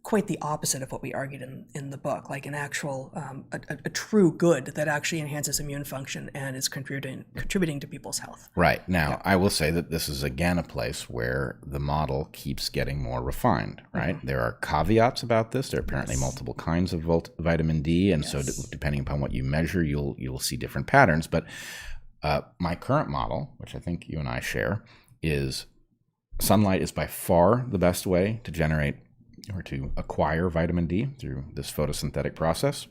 quite the opposite of what we argued in the book, like an actual, a true good that actually enhances immune function and is contributing to people's health. Right. Now, I will say that this is, again, a place where the model keeps getting more refined, right? There are caveats about this. There are apparently multiple kinds of vitamin D, and so depending upon what you measure, you'll see different patterns. But my current model, which I think you and I share, is sunlight is by far the best way to generate or to acquire vitamin D through this photosynthetic process.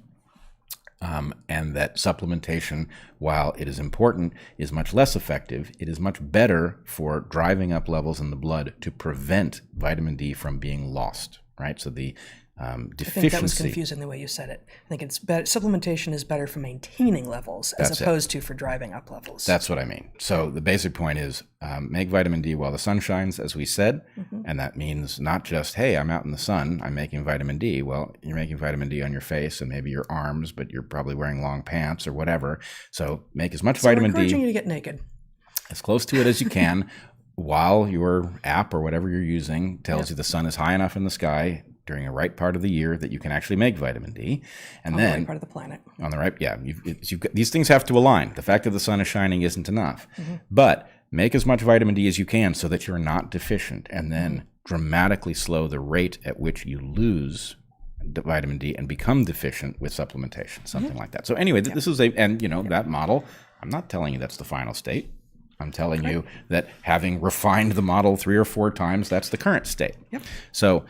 and that supplementation, while it is important, is much less effective. It is much better for driving up levels in the blood to prevent vitamin D from being lost, right? So the deficiency. I think that was confusing the way you said it. I think it's supplementation is better for maintaining levels as opposed to for driving up levels. That's what I mean. So the basic point is make vitamin D while the sun shines, as we said. And that means not just, hey, I'm out in the sun, I'm making vitamin D. Well, you're making vitamin D on your face and maybe your arms, but you're probably wearing long pants or whatever. So make as much vitamin D. We're encouraging you to get naked. As close to it as you can while your app or whatever you're using tells you the sun is high enough in the sky during a right part of the year that you can actually make vitamin D. And on then the right part of the planet. On the right, yeah. You've got, these things have to align. The fact that the sun is shining isn't enough. But make as much vitamin D as you can so that you're not deficient, and then dramatically slow the rate at which you lose the vitamin D and become deficient with supplementation, something like that. So anyway, this is that model, I'm not telling you that's the final state. I'm telling you that having refined the model 3 or 4 times, that's the current state. So,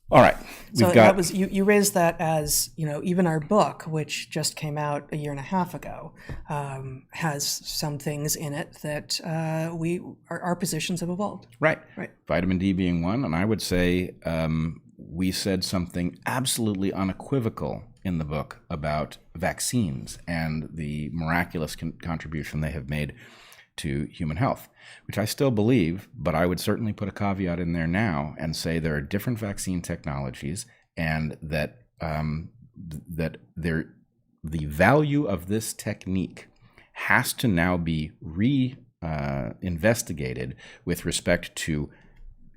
all right. So that was you raised that as, even our book, which just came out a year and a half ago, has some things in it that our positions have evolved. Right. Vitamin D being one, and I would say we said something absolutely unequivocal in the book about vaccines and the miraculous contribution they have made to human health, which I still believe, but I would certainly put a caveat in there now and say there are different vaccine technologies, and that the value of this technique has to now be investigated with respect to,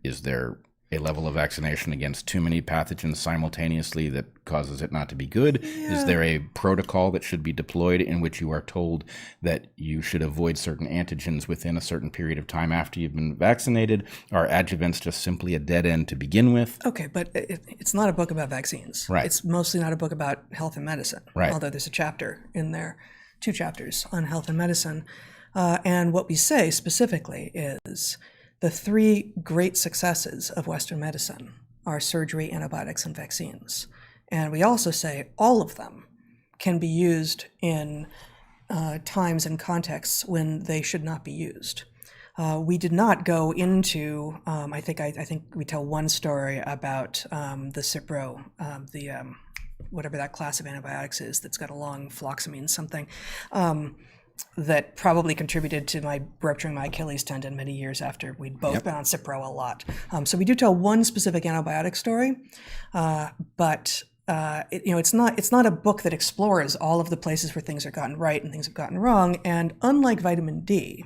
is there a level of vaccination against too many pathogens simultaneously that causes it not to be good? Is there a protocol that should be deployed in which you are told that you should avoid certain antigens within a certain period of time after you've been vaccinated? Are adjuvants just simply a dead end to begin with? Okay, but it's not a book about vaccines. Right. It's mostly not a book about health and medicine. Right. Although there's a chapter in there, 2 chapters on health and medicine. And what we say specifically is the 3 great successes of Western medicine are surgery, antibiotics, and vaccines. And we also say all of them can be used in times and contexts when they should not be used. We did not go into, I think we tell one story about the Cipro, whatever that class of antibiotics is that's got a long floxamine something, that probably contributed to my rupturing my Achilles tendon many years after we'd both been on Cipro a lot. So we do tell one specific antibiotic story, but it's not a book that explores all of the places where things are gotten right and things have gotten wrong. And unlike vitamin D,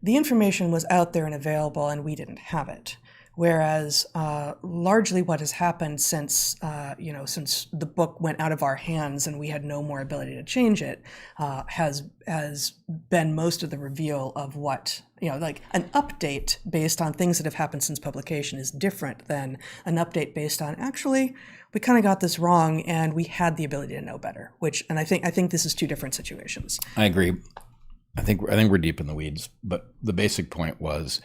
the information was out there and available, and we didn't have it. Whereas largely what has happened since the book went out of our hands and we had no more ability to change it, has been most of the reveal of what, like an update based on things that have happened since publication is different than an update based on, actually, we kind of got this wrong and we had the ability to know better, and I think this is 2 different situations. I agree. I think we're deep in the weeds, but the basic point was,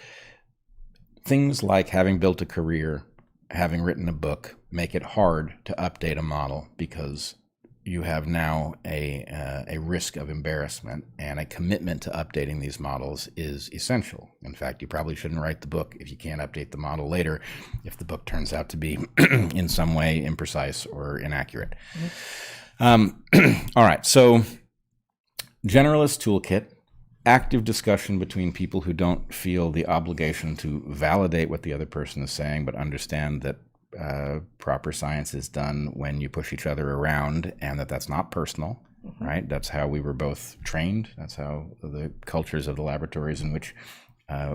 things like having built a career, having written a book, make it hard to update a model because you have now a risk of embarrassment, and a commitment to updating these models is essential. In fact, you probably shouldn't write the book if you can't update the model later, if the book turns out to be in some way imprecise or inaccurate. All right, so generalist toolkit. Active discussion between people who don't feel the obligation to validate what the other person is saying, but understand that proper science is done when you push each other around, and that's not personal, right? That's how we were both trained. That's how the cultures of the laboratories in which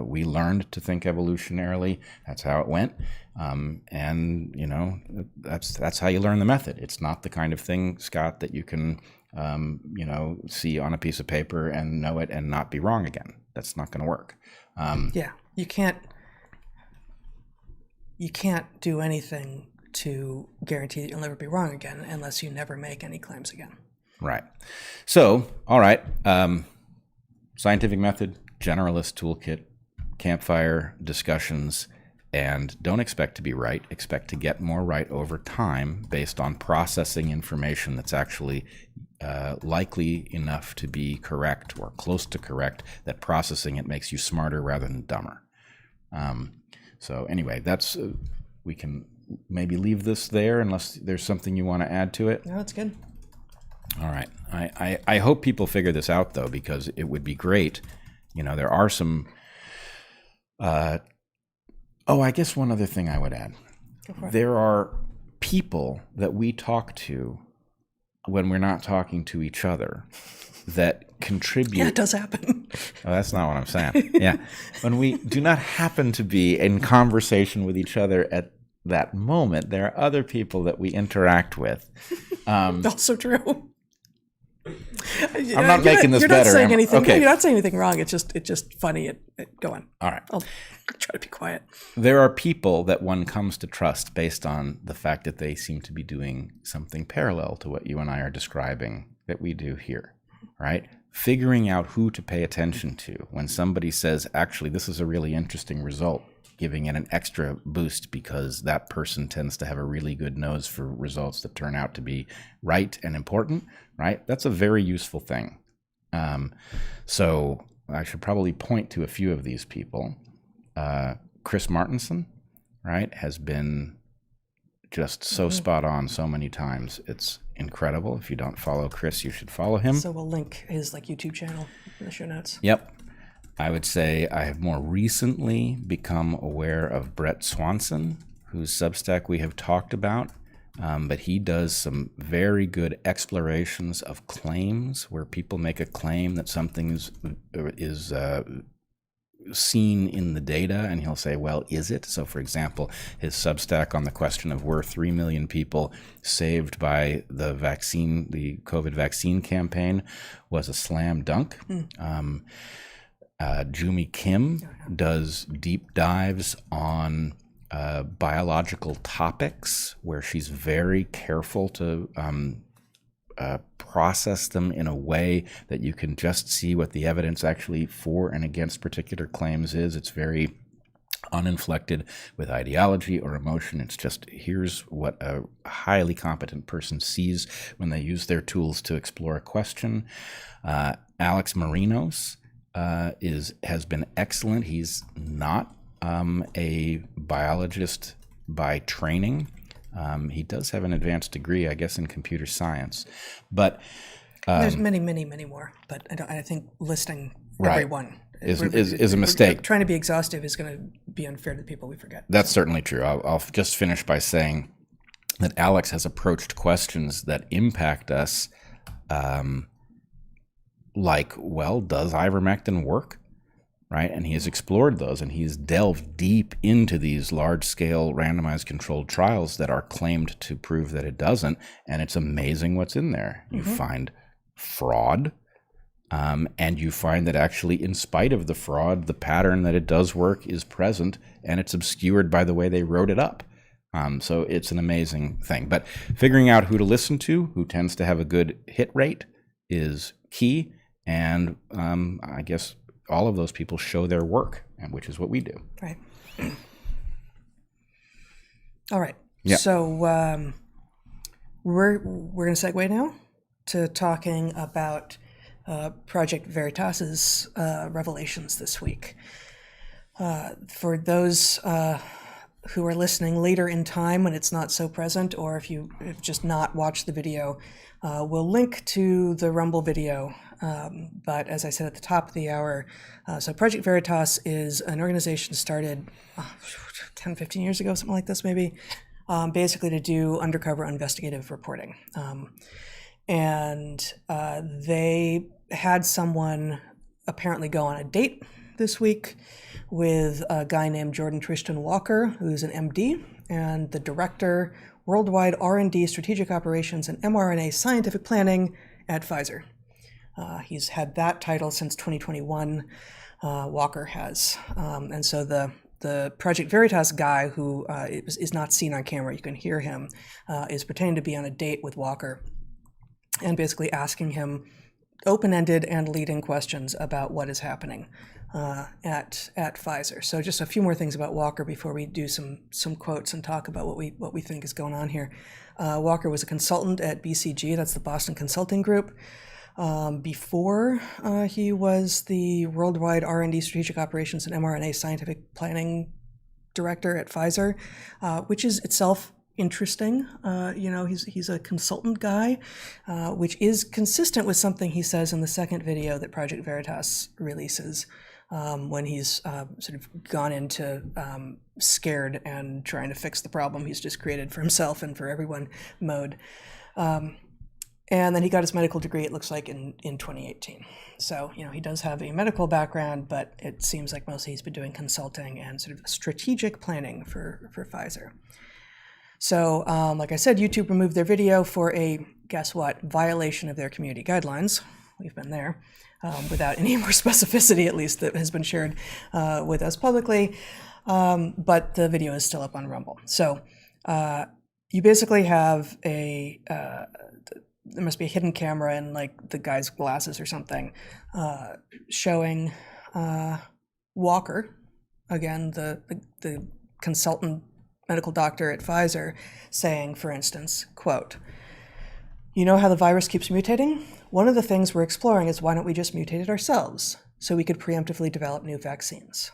we learned to think evolutionarily, that's how it went. And that's how you learn the method. It's not the kind of thing, Scott, that you can see on a piece of paper and know it and not be wrong again. That's not going to work. You can't do anything to guarantee that you'll never be wrong again unless you never make any claims again. Right. So, all right. Scientific method, generalist toolkit, campfire discussions. And don't expect to be right. Expect to get more right over time based on processing information that's actually likely enough to be correct or close to correct, that processing it makes you smarter rather than dumber. So anyway, that's we can maybe leave this there unless there's something you want to add to it. No, that's good. All right. I hope people figure this out, though, because it would be great. There are some... I guess one other thing I would add. There are people that we talk to when we're not talking to each other that contribute. Yeah, it does happen. Oh, that's not what I'm saying. Yeah. When we do not happen to be in conversation with each other at that moment, there are other people that we interact with. Also true. I'm not making this better. You're not saying anything. Okay. You're not saying anything wrong. It's just funny. Go on. All right. I'll try to be quiet. There are people that one comes to trust based on the fact that they seem to be doing something parallel to what you and I are describing that we do here, right? Figuring out who to pay attention to when somebody says, actually, this is a really interesting result, giving it an extra boost because that person tends to have a really good nose for results that turn out to be right and important, right? That's a very useful thing. So I should probably point to a few of these people. Chris Martenson, right, has been just so spot on so many times. It's incredible. If you don't follow Chris, you should follow him. So we'll link his YouTube channel in the show notes. Yep. I would say I have more recently become aware of Bret Swanson, whose Substack we have talked about, but he does some very good explorations of claims where people make a claim that something is seen in the data, and he'll say, well, is it? So, for example, his Substack on the question of were 3 million people saved by the COVID vaccine campaign was a slam dunk. Jumi Kim does deep dives on biological topics where she's very careful to process them in a way that you can just see what the evidence actually for and against particular claims is. It's very uninflected with ideology or emotion. It's just, here's what a highly competent person sees when they use their tools to explore a question. Alex Marinos has been excellent. He's not a biologist by training. He does have an advanced degree, I guess, in computer science. But there's many, many, many more. But I think listing everyone is a mistake. Trying to be exhaustive is going to be unfair to the people we forget. That's certainly true. I'll just finish by saying that Alex has approached questions that impact us like, well, does ivermectin work? Right? And he has explored those, and he's delved deep into these large-scale randomized controlled trials that are claimed to prove that it doesn't, and it's amazing what's in there. You find fraud, and you find that actually, in spite of the fraud, the pattern that it does work is present, and it's obscured by the way they wrote it up. So it's an amazing thing. But figuring out who to listen to, who tends to have a good hit rate, is key, and I guess all of those people show their work, which is what we do. Right. All right. Yeah. So we're going to segue now to talking about Project Veritas's revelations this week. For those who are listening later in time when it's not so present, or if you've just not watched the video, we'll link to the Rumble video. But as I said at the top of the hour, so Project Veritas is an organization started 10, 15 years ago, something like this maybe, basically to do undercover investigative reporting. And they had someone apparently go on a date this week with a guy named Jordan Tristan Walker, who's an MD and the director, worldwide R&D, strategic operations, and mRNA scientific planning at Pfizer. He's had that title since 2021. Walker has, and so the Project Veritas guy, who is not seen on camera, you can hear him, is pretending to be on a date with Walker, and basically asking him open-ended and leading questions about what is happening at Pfizer. So just a few more things about Walker before we do some quotes and talk about what we think is going on here. Walker was a consultant at BCG, that's the Boston Consulting Group. Before he was the worldwide R&D strategic operations and mRNA scientific planning director at Pfizer, which is itself interesting. He's a consultant guy, which is consistent with something he says in the second video that Project Veritas releases, when he's sort of gone into scared and trying to fix the problem he's just created for himself and for everyone mode. And then he got his medical degree, it looks like, in 2018. So, he does have a medical background, but it seems like mostly he's been doing consulting and sort of strategic planning for Pfizer. So, like I said, YouTube removed their video for a, guess what, violation of their community guidelines. We've been there, without any more specificity, at least, that has been shared with us publicly. But the video is still up on Rumble. So you basically have there must be a hidden camera in like the guy's glasses or something, showing Walker, again, the consultant medical doctor at Pfizer, saying, for instance, quote, "You know how the virus keeps mutating? One of the things we're exploring is why don't we just mutate it ourselves so we could preemptively develop new vaccines."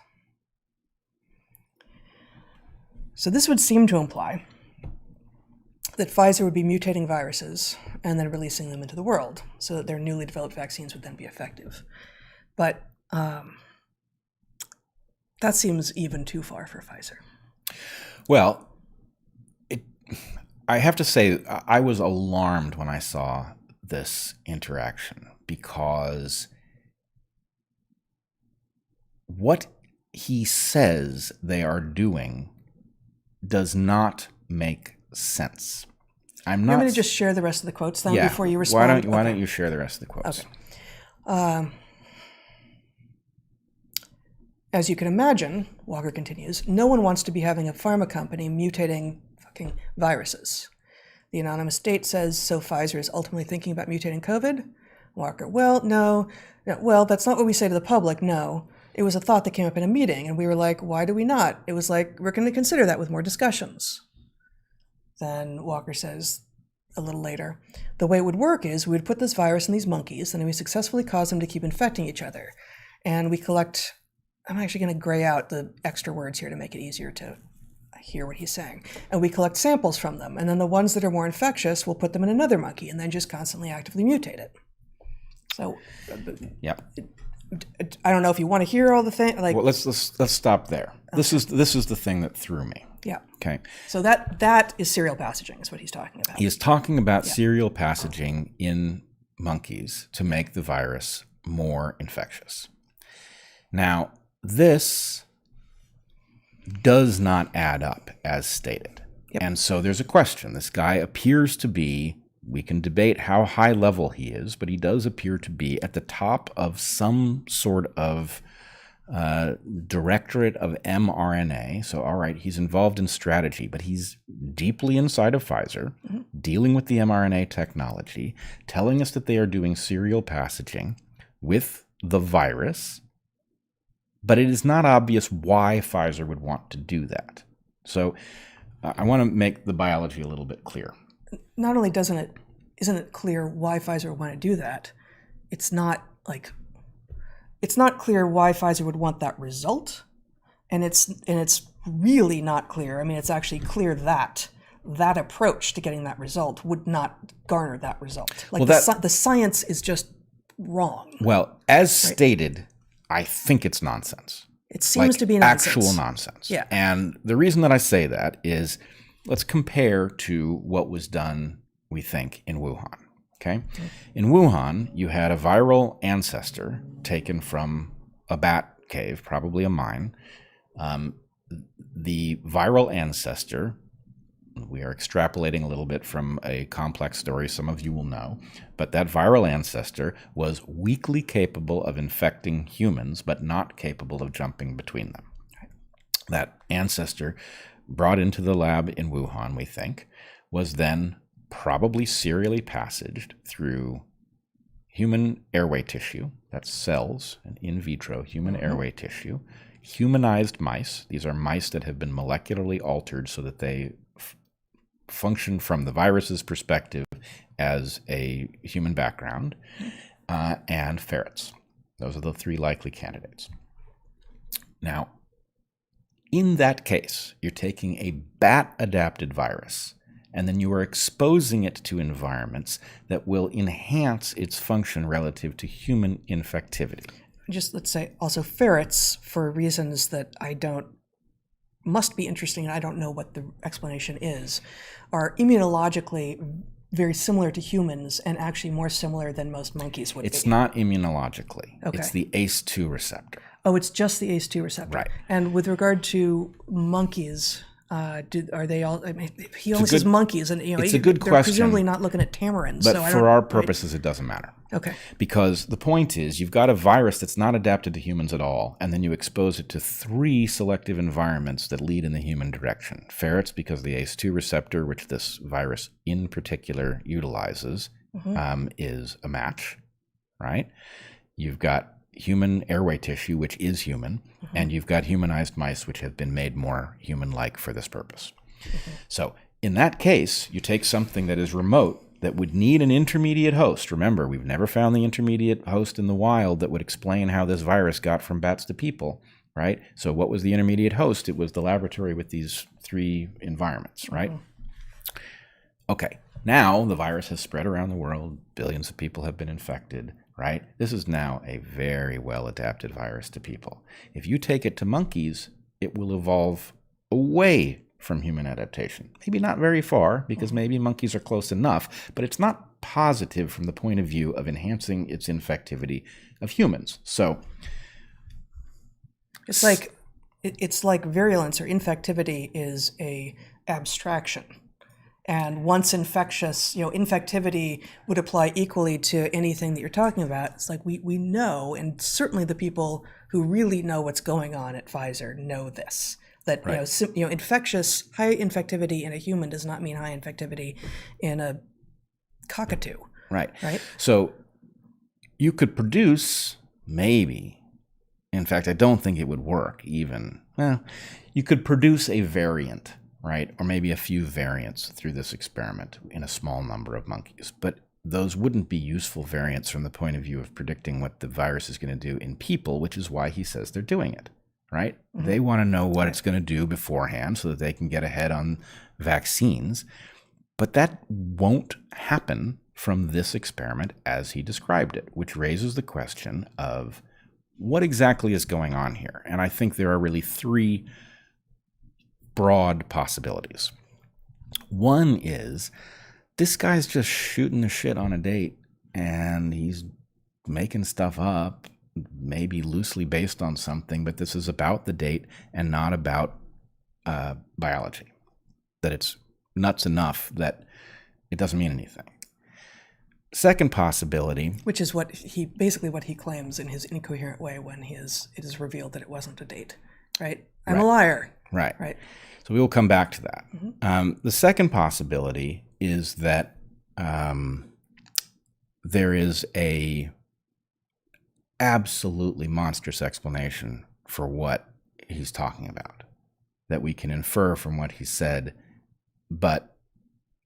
So this would seem to imply that Pfizer would be mutating viruses and then releasing them into the world so that their newly developed vaccines would then be effective. But that seems even too far for Pfizer. Well, I have to say, I was alarmed when I saw this interaction, because what he says they are doing does not make sense. I'm not. I'm going to just share the rest of the quotes then before you respond. respond. Why don't you share the rest of the quotes? Okay. As you can imagine, Walker continues, no one wants to be having a pharma company mutating fucking viruses. The anonymous date says, so Pfizer is ultimately thinking about mutating COVID? Walker, well, no. Well, that's not what we say to the public, no. It was a thought that came up in a meeting, and we were like, why do we not? It was like, we're going to consider that with more discussions. Then Walker says a little later, the way it would work is we would put this virus in these monkeys, and then we successfully cause them to keep infecting each other. And we collect, I'm actually going to gray out the extra words here to make it easier to hear what he's saying. And we collect samples from them, and then the ones that are more infectious, we'll put them in another monkey, and then just constantly actively mutate it. So, yeah. I don't know if you want to hear all the things. Like, well, let's stop there. Okay. This is the thing that threw me. Yeah. Okay. So that is serial passaging, is what he's talking about. He is talking about serial passaging in monkeys to make the virus more infectious. Now, this does not add up as stated. Yep. And so there's a question. This guy appears to be, we can debate how high level he is, but he does appear to be at the top of some sort of directorate of mRNA. So, all right, he's involved in strategy, but he's deeply inside of Pfizer, dealing with the mRNA technology, telling us that they are doing serial passaging with the virus, but it is not obvious why Pfizer would want to do that. So I want to make the biology a little bit clear. Not only isn't it clear why Pfizer would want to do that, it's not clear why Pfizer would want that result, and it's really not clear. I mean, it's actually clear that that approach to getting that result would not garner that result. Like, well, the science is just wrong. Well, as stated, I think it's nonsense. It seems to be nonsense. Actual nonsense. Yeah. And the reason that I say that is, let's compare to what was done, we think, in Wuhan. Okay? In Wuhan, you had a viral ancestor taken from a bat cave, probably a mine. The viral ancestor, we are extrapolating a little bit from a complex story some of you will know, but that viral ancestor was weakly capable of infecting humans, but not capable of jumping between them. That ancestor, brought into the lab in Wuhan, we think, was then probably serially passaged through human airway tissue, that's cells, and in vitro human airway tissue, humanized mice. These are mice that have been molecularly altered so that they function from the virus's perspective as a human background, and ferrets. Those are the three likely candidates. Now, in that case, you're taking a bat-adapted virus, and then you are exposing it to environments that will enhance its function relative to human infectivity. Just let's say also ferrets, for reasons that must be interesting, and I don't know what the explanation is, are immunologically very similar to humans and actually more similar than most monkeys would be. It's not immunologically. Okay. It's the ACE2 receptor. Oh, it's just the ACE2 receptor. Right. And with regard to monkeys, are they all? I mean, he only says monkeys, and it's a good they're question. presumably not looking at tamarins. But so for our purposes, it doesn't matter. Okay. Because the point is, you've got a virus that's not adapted to humans at all, and then you expose it to 3 selective environments that lead in the human direction. Ferrets, because the ACE2 receptor, which this virus in particular utilizes, is a match, right? You've got human airway tissue, which is human, and you've got humanized mice, which have been made more human-like for this purpose. So in that case, you take something that is remote, that would need an intermediate host. Remember, we've never found the intermediate host in the wild that would explain how this virus got from bats to people, right? So what was the intermediate host? It was the laboratory with these 3 environments, right? Okay, now the virus has spread around the world. Billions of people have been infected, right? This is now a very well-adapted virus to people. If you take it to monkeys, it will evolve away from human adaptation. Maybe not very far, because maybe monkeys are close enough, but it's not positive from the point of view of enhancing its infectivity of humans. So it's like virulence or infectivity is a abstraction. And once infectious, infectivity would apply equally to anything that you're talking about. It's like we know, and certainly the people who really know what's going on at Pfizer know this. That infectious, high infectivity in a human does not mean high infectivity in a cockatoo. Right. Right. So you could produce, maybe, in fact, I don't think it would work even. Well, you could produce a variant, right? Or maybe a few variants through this experiment in a small number of monkeys. But those wouldn't be useful variants from the point of view of predicting what the virus is going to do in people, which is why he says they're doing it. Right? They want to know what it's going to do beforehand so that they can get ahead on vaccines. But that won't happen from this experiment as he described it, which raises the question of what exactly is going on here. And I think there are really 3 broad possibilities. One is this guy's just shooting the shit on a date, and he's making stuff up, maybe loosely based on something, but this is about the date and not about biology. That it's nuts enough that it doesn't mean anything. Second possibility, which is what he claims in his incoherent way when it is revealed that it wasn't a date, right? I'm a liar. Right. So we will come back to that. The second possibility is that there is a absolutely monstrous explanation for what he's talking about that we can infer from what he said, but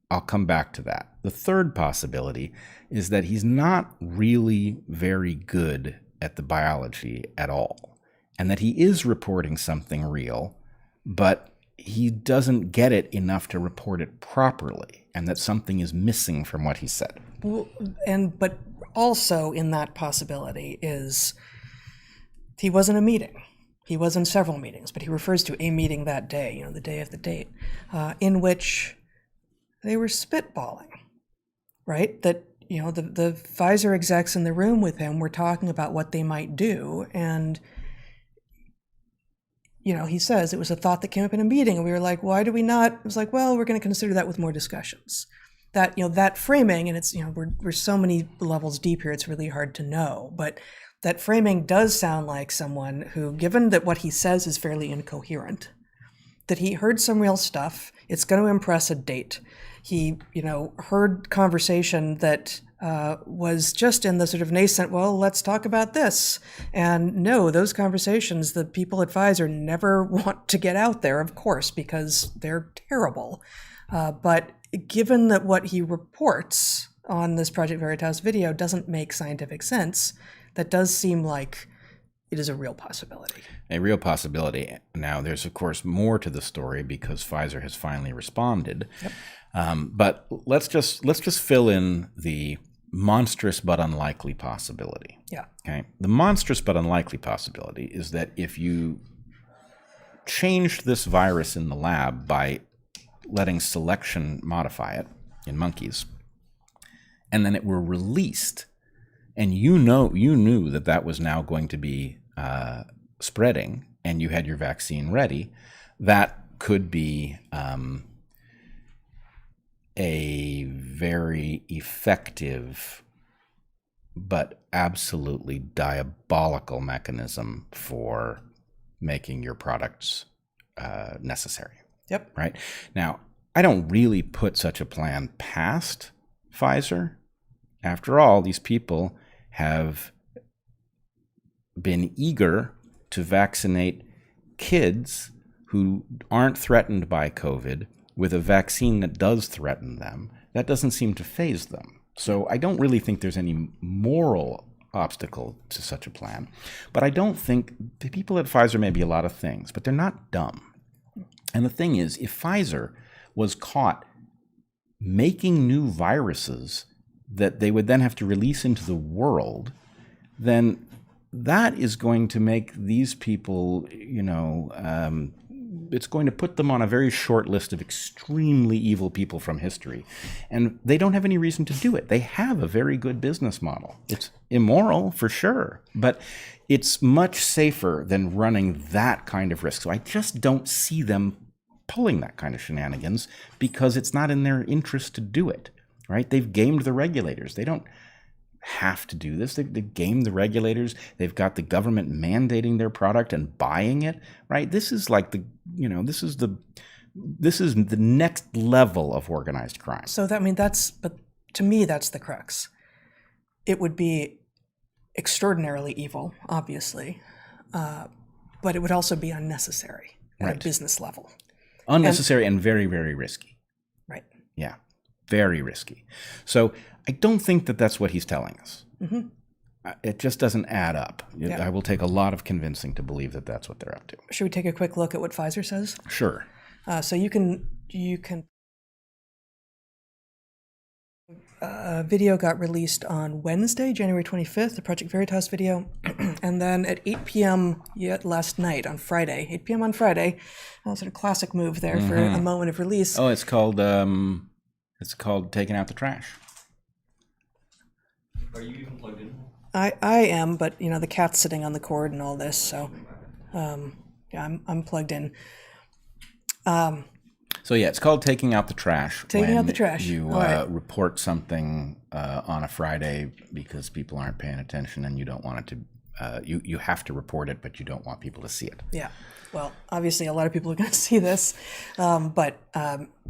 I'll come back to that. The third possibility is that he's not really very good at the biology at all, and that he is reporting something real, but he doesn't get it enough to report it properly, and that something is missing from what he said. But also in that possibility is he was in a meeting. He was in several meetings, but he refers to a meeting that day, the day of the date, in which they were spitballing, right? That, the Pfizer execs in the room with him were talking about what they might do. And, he says it was a thought that came up in a meeting. And we were like, why do we not? It was like, well, we're going to consider that with more discussions. That, that framing, and it's, we're so many levels deep here, it's really hard to know. But that framing does sound like someone who, given that what he says is fairly incoherent, that he heard some real stuff, it's going to impress a date. He, heard conversation that was just in the sort of nascent, well, let's talk about this. And no, those conversations, the people at Pfizer never want to get out there, of course, because they're terrible. But given that what he reports on this Project Veritas video doesn't make scientific sense, that does seem like it is a real possibility. A real possibility. Now, there's, of course, more to the story because Pfizer has finally responded. Yep. But let's just fill in the monstrous but unlikely possibility. Yeah. Okay. The monstrous but unlikely possibility is that if you changed this virus in the lab by letting selection modify it in monkeys, and then it were released, and you knew that was now going to be spreading, and you had your vaccine ready, that could be a very effective but absolutely diabolical mechanism for making your products necessary. Yep. Right? Now, I don't really put such a plan past Pfizer. After all, these people have been eager to vaccinate kids who aren't threatened by COVID with a vaccine that does threaten them. That doesn't seem to faze them. So I don't really think there's any moral obstacle to such a plan. But I don't think the people at Pfizer may be a lot of things, but they're not dumb. And the thing is, if Pfizer was caught making new viruses that they would then have to release into the world, then that is going to make these people, it's going to put them on a very short list of extremely evil people from history. And they don't have any reason to do it. They have a very good business model. It's immoral, for sure, but it's much safer than running that kind of risk. So I just don't see them pulling that kind of shenanigans because it's not in their interest to do it, right? They've gamed the regulators. They don't have to do this. They've gamed the regulators. They've got the government mandating their product and buying it, right? This is like this is the next level of organized crime. So but to me, that's the crux. It would be extraordinarily evil, obviously, but it would also be unnecessary at a business level. Unnecessary and very, very risky. Right. Yeah, very risky. So I don't think that that's what he's telling us. Mm-hmm. It just doesn't add up. I will take a lot of convincing to believe that that's what they're up to. Should we take a quick look at what Pfizer says? Sure. So you can. A video got released on Wednesday, January 25th, the Project Veritas video, and then at 8 p.m. last night on Friday, 8 p.m. on Friday, sort of classic move there for a moment of release. Oh, it's called taking out the trash. Are you even plugged in? I am, but the cat's sitting on the cord and all this, so I'm plugged in. So yeah, it's called taking out the trash. Taking out the trash. You report something on a Friday because people aren't paying attention, and you don't want it to. You have to report it, but you don't want people to see it. Yeah. Well, obviously, a lot of people are going to see this, but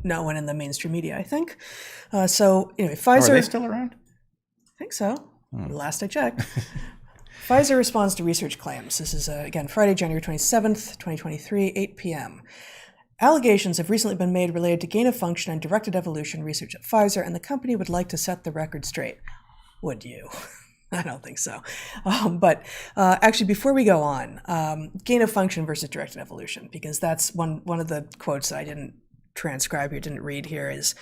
no one in the mainstream media, I think. So anyway, Pfizer. Are they still around? I think so. Last I checked. Pfizer responds to research claims. This is, again, Friday, January 27th, 2023, 8 p.m. Allegations have recently been made related to gain-of-function and directed evolution research at Pfizer, and the company would like to set the record straight. Would you? I don't think so. But actually, before we go on, gain-of-function versus directed evolution, because that's one of the quotes that I didn't transcribe here, didn't read here, is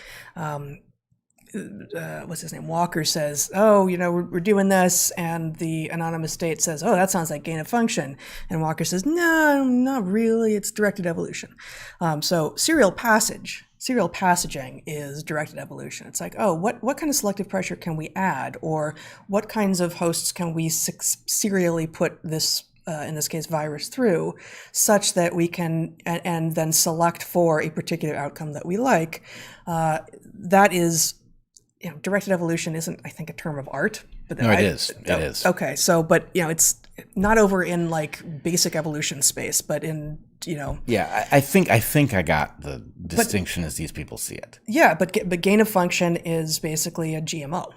what's his name? Walker says, oh, we're doing this. And the anonymous state says, oh, that sounds like gain of function. And Walker says, no, not really. It's directed evolution. So serial passaging is directed evolution. It's like, oh, what kind of selective pressure can we add? Or what kinds of hosts can we serially put this, in this case, virus through, such that we can, and then select for a particular outcome that we like? That is, directed evolution isn't, I think, a term of art. But no, it is. It is. Okay, so, but, it's not over in, like, basic evolution space, but in, Yeah, I think I got the distinction as these people see it. Yeah, but gain of function is basically a GMO.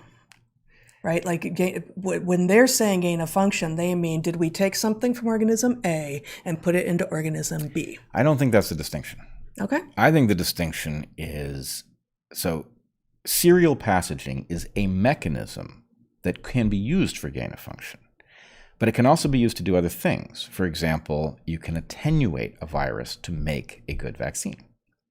right? Like when they're saying gain of function, they mean, did we take something from organism A and put it into organism B? I don't think that's the distinction. Okay. I think the distinction is, so serial passaging is a mechanism that can be used for gain of function, but it can also be used to do other things. For example, you can attenuate a virus to make a good vaccine.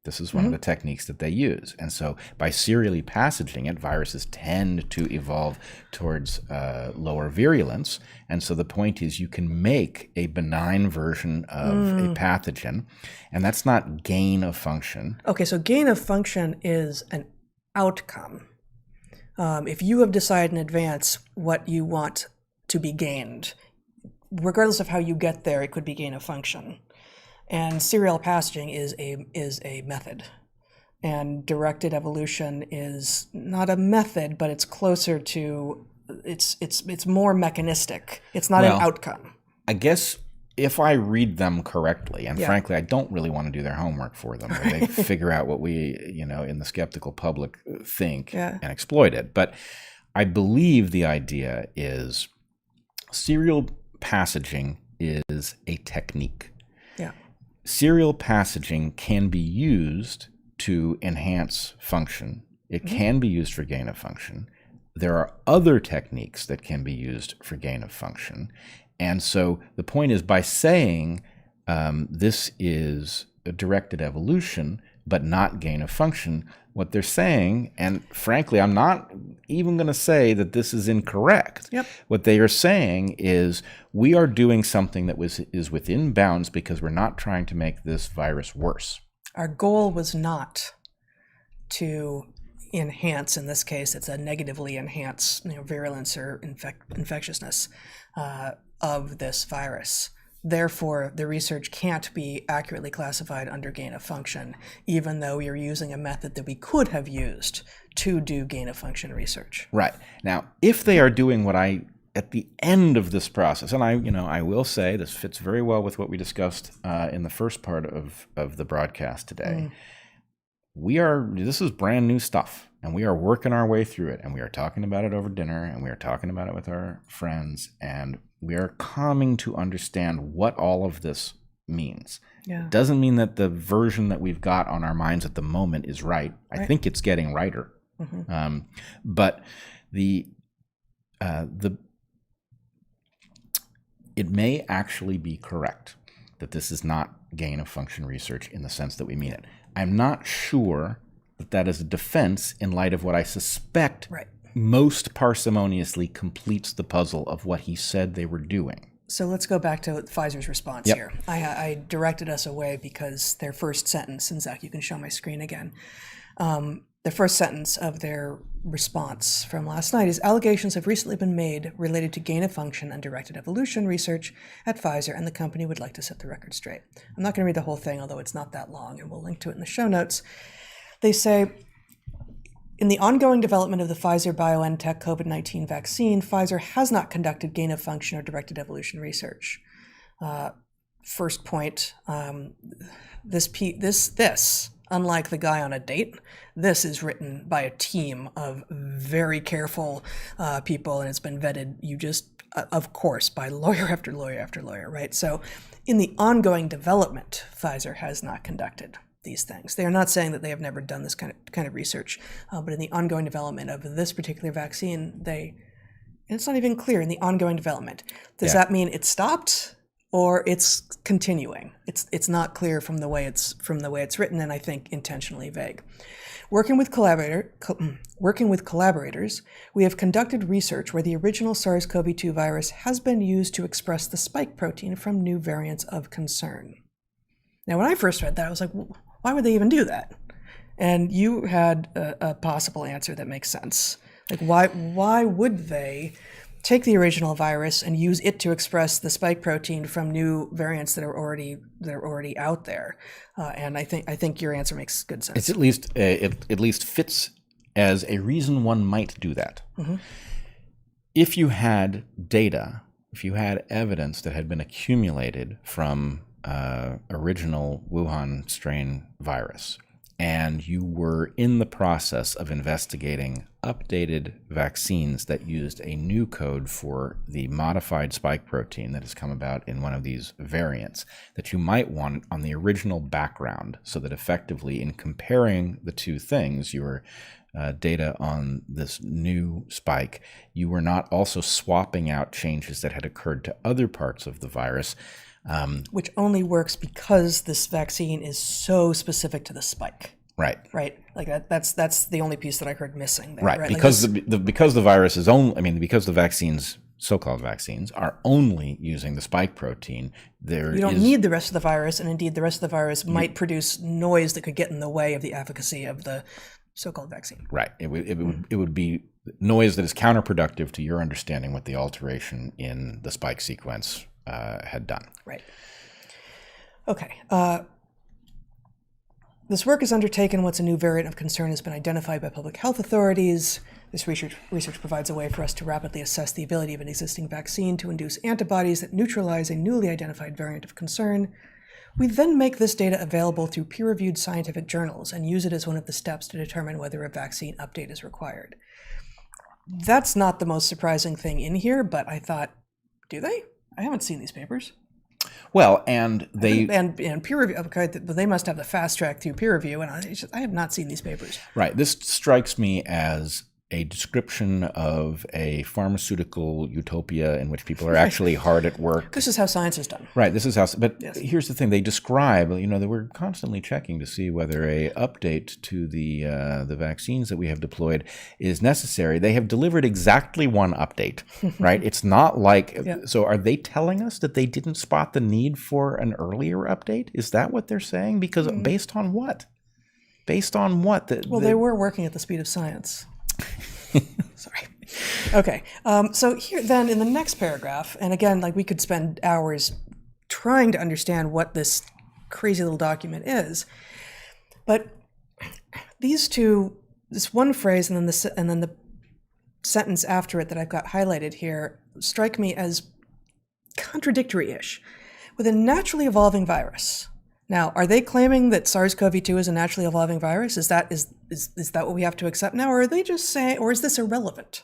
This is one of the techniques that they use. And so by serially passaging it, viruses tend to evolve towards lower virulence. And so the point is you can make a benign version of a pathogen, and that's not gain of function. Okay, so gain of function is an outcome. If you have decided in advance what you want to be gained, regardless of how you get there, it could be gain of function. And serial passaging is a method, and directed evolution is not a method, but it's closer to it's more mechanistic. It's not an outcome. I guess if I read them correctly, and frankly, I don't really want to do their homework for them, where they figure out what we, in the skeptical public think and exploit it. But I believe the idea is serial passaging is a technique. Yeah. Serial passaging can be used to enhance function. It can be used for gain of function. There are other techniques that can be used for gain of function. And so the point is, by saying this is a directed evolution, but not gain of function, what they're saying, and frankly, I'm not even going to say that this is incorrect. Yep. What they are saying is we are doing something that is within bounds because we're not trying to make this virus worse. Our goal was not to enhance, in this case, it's a negatively enhance virulence or infectiousness of this virus. Therefore, the research can't be accurately classified under gain of function, even though we are using a method that we could have used to do gain of function research. Right. Now, if they are doing what at the end of this process, and I will say this fits very well with what we discussed in the first part of the broadcast today. This is brand new stuff, and we are working our way through it, and we are talking about it over dinner, and we are talking about it with our friends, and we are coming to understand what all of this means. Yeah. It doesn't mean that the version that we've got on our minds at the moment is right. I think it's getting righter. But it may actually be correct that this is not gain of function research in the sense that we mean it. I'm not sure that is a defense in light of what I suspect most parsimoniously completes the puzzle of what he said they were doing. So let's go back to Pfizer's response here. I directed us away because their first sentence, and Zach, you can show my screen again. The first sentence of their response from last night is, allegations have recently been made related to gain of function and directed evolution research at Pfizer, and the company would like to set the record straight. I'm not going to read the whole thing, although it's not that long, and we'll link to it in the show notes. They say, in the ongoing development of the Pfizer-BioNTech COVID-19 vaccine, Pfizer has not conducted gain of function or directed evolution research. First point, this, unlike the guy on a date, this is written by a team of very careful people, and it's been vetted, of course, by lawyer after lawyer after lawyer, right? So in the ongoing development, Pfizer has not conducted these things. They are not saying that they have never done this kind of research, but in the ongoing development of this particular vaccine, and it's not even clear in the ongoing development. Does that mean it stopped or it's continuing? It's not clear from the way it's written, and I think intentionally vague. Working with collaborators, we have conducted research where the original SARS-CoV-2 virus has been used to express the spike protein from new variants of concern. Now, when I first read that, I was like, why would they even do that? And you had a possible answer that makes sense. Like, why would they take the original virus and use it to express the spike protein from new variants that are already out there? And I think your answer makes good sense. It's at least fits as a reason one might do that. If you had data, if you had evidence that had been accumulated from original Wuhan strain virus, and you were in the process of investigating updated vaccines that used a new code for the modified spike protein that has come about in one of these variants, that you might want on the original background, so that effectively in comparing the two things, your data on this new spike, you were not also swapping out changes that had occurred to other parts of the virus. Which only works because this vaccine is so specific to the spike. Right. Right. Like that's the only piece that I heard missing there. Right. Because because the virus is because the vaccines, so-called vaccines, are only using the spike protein, you don't need the rest of the virus, and indeed the rest of the virus might produce noise that could get in the way of the efficacy of the so-called vaccine. Right. It would be noise that is counterproductive to your understanding what the alteration in the spike sequence had done. Right. Okay. This work is undertaken once a new variant of concern has been identified by public health authorities. This research provides a way for us to rapidly assess the ability of an existing vaccine to induce antibodies that neutralize a newly identified variant of concern. We then make this data available through peer-reviewed scientific journals and use it as one of the steps to determine whether a vaccine update is required. That's not the most surprising thing in here, but I thought, do they? I haven't seen these papers. Well, and they and peer review. Okay, but they must have the fast track through peer review, and I have not seen these papers. Right. This strikes me as a description of a pharmaceutical utopia in which people are actually hard at work. This is how science is done. Right. This is how. But yes. Here's the thing: they describe. That we're constantly checking to see whether a update to the vaccines that we have deployed is necessary. They have delivered exactly one update. Right. It's not like. Yeah. So are they telling us that they didn't spot the need for an earlier update? Is that what they're saying? Because based on what? Based on what? They were working at the speed of science. Sorry. Okay. So here then in the next paragraph, and again, like we could spend hours trying to understand what this crazy little document is, but these two, this one phrase and then the sentence after it that I've got highlighted here strike me as contradictory-ish. With a naturally evolving virus. Now, are they claiming that SARS-CoV-2 is a naturally evolving virus? Is that what we have to accept now, or are they just saying, or is this irrelevant?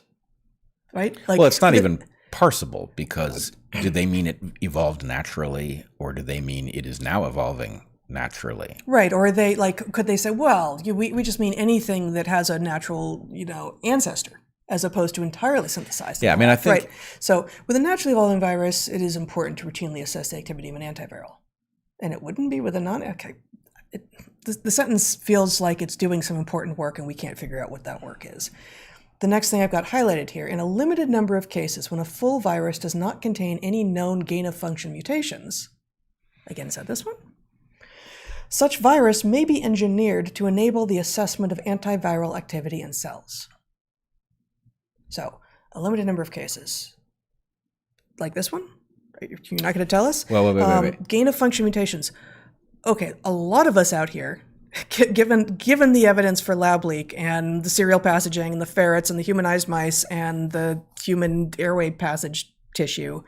Right? Well, it's not even parsable, because do they mean it evolved naturally, or do they mean it is now evolving naturally? Right. Or are they could they say, well, we just mean anything that has a natural, ancestor, as opposed to entirely synthesized? Yeah, I mean, I think. Right. So with a naturally evolving virus, it is important to routinely assess the activity of an antiviral. And it wouldn't be with a okay. The sentence feels like it's doing some important work and we can't figure out what that work is. The next thing I've got highlighted here, in a limited number of cases when a full virus does not contain any known gain-of-function mutations, again, is that this one? Such virus may be engineered to enable the assessment of antiviral activity in cells. So, a limited number of cases. Like this one? You're not going to tell us? Well, wait. Gain-of-function mutations. Okay, a lot of us out here, given the evidence for lab leak and the serial passaging and the ferrets and the humanized mice and the human airway passage tissue,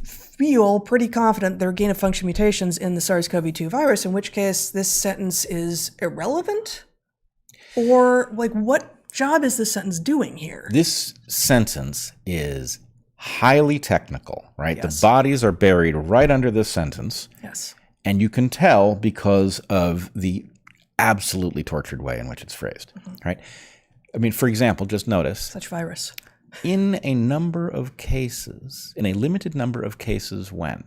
feel pretty confident there are gain-of-function mutations in the SARS-CoV-2 virus, in which case this sentence is irrelevant? Or, what job is this sentence doing here? This sentence is highly technical, right? Yes. The bodies are buried right under this sentence. Yes. And you can tell because of the absolutely tortured way in which it's phrased, right? I mean, for example, just notice. Such virus. In a number of cases, in a limited number of cases when.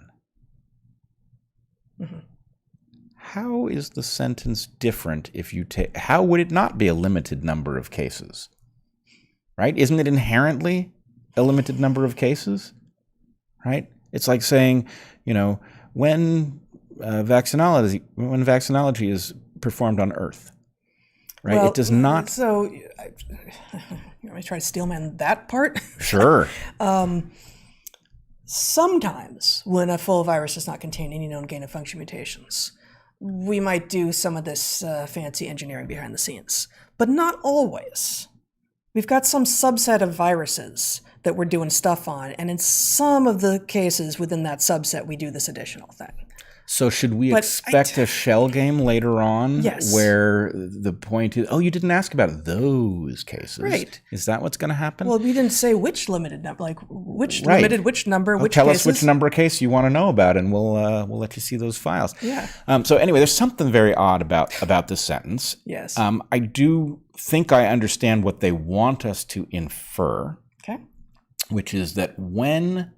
How is the sentence different if you take, how would it not be a limited number of cases? Right? Isn't it inherently a limited number of cases? Right? It's like saying, when vaccinology is performed on Earth, right? Well, it does not. So, you want me to try to steelman that part? Sure. Sometimes, when a full virus does not contain any known gain-of-function mutations, we might do some of this fancy engineering behind the scenes, but not always. We've got some subset of viruses that we're doing stuff on, and in some of the cases within that subset, we do this additional thing. So should we But expect a shell game later on? Yes. Where the point is, oh, you didn't ask about those cases. Right. Is that what's going to happen? Well, we didn't say which limited number, like which Right. limited, which number, which Tell cases. us which number case you want to know about, and we'll let you see those files. Yeah. So anyway, there's something very odd about this sentence. Yes. I do think I understand what they want us to infer, Okay. which is that when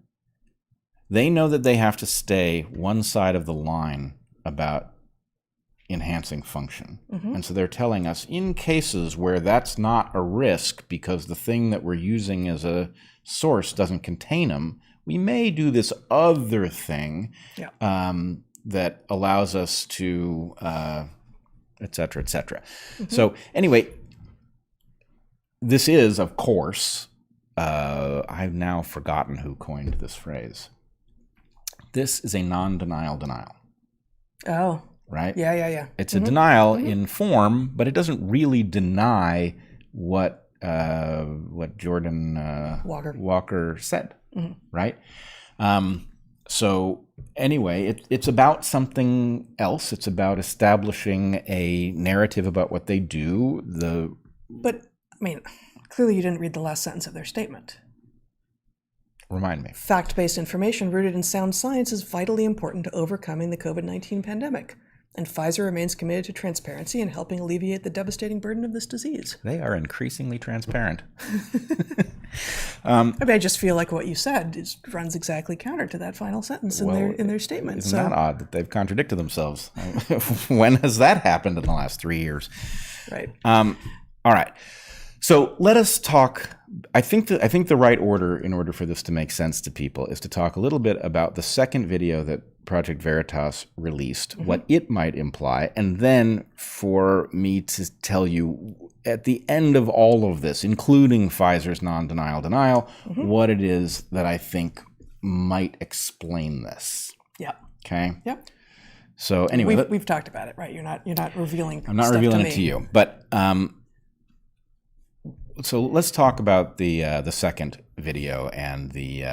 they know that they have to stay one side of the line about enhancing function. Mm-hmm. And so they're telling us in cases where that's not a risk because the thing that we're using as a source doesn't contain them, we may do this other thing that allows us to, et cetera, et cetera. Mm-hmm. So anyway, this is, of course, I've now forgotten who coined this phrase. This is a non-denial denial. Oh. Right? Yeah. It's a denial in form, but it doesn't really deny what Jordan Walker said, right? So anyway, it's about something else. It's about establishing a narrative about what they do. But, I mean, clearly you didn't read the last sentence of their statement. Remind me. Fact-based information rooted in sound science is vitally important to overcoming the COVID-19 pandemic, and Pfizer remains committed to transparency and helping alleviate the devastating burden of this disease. They are increasingly transparent. I mean, I just feel like what you said runs exactly counter to that final sentence in their statement. Isn't that odd that they've contradicted themselves? When has that happened in the last 3 years? Right. All right. So let us talk. I think the right order, in order for this to make sense to people, is to talk a little bit about the second video that Project Veritas released, what it might imply, and then for me to tell you at the end of all of this, including Pfizer's non-denial denial, what it is that I think might explain this. Yeah. Okay. Yep. So anyway, we've talked about it, right? You're not revealing. I'm not revealing it to you, but. So let's talk about the second video and the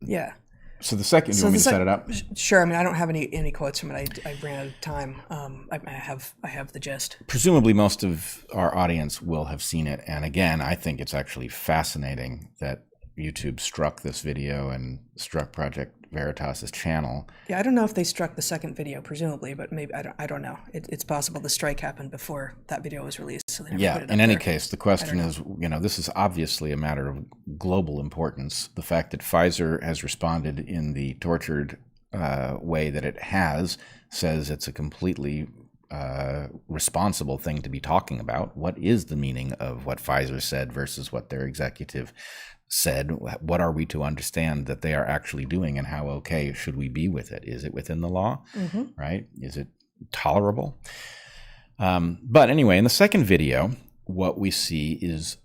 yeah. So the second, do you want me to set it up? Sure. I mean, I don't have any quotes from it. I ran out of time. I have the gist. Presumably, most of our audience will have seen it. And again, I think it's actually fascinating that YouTube struck this video and struck Project Veritas's channel. Yeah, I don't know if they struck the second video, presumably, but maybe I don't know. It's possible the strike happened before that video was released. So they never put it in up any there. case, the question is, this is obviously a matter of global importance. The fact that Pfizer has responded in the tortured way that it has says it's a completely responsible thing to be talking about. What is the meaning of what Pfizer said versus what their executive said? What are we to understand that they are actually doing, and how okay should we be with it? Is it within the law, right? Is it tolerable? But anyway, in the second video, what we see is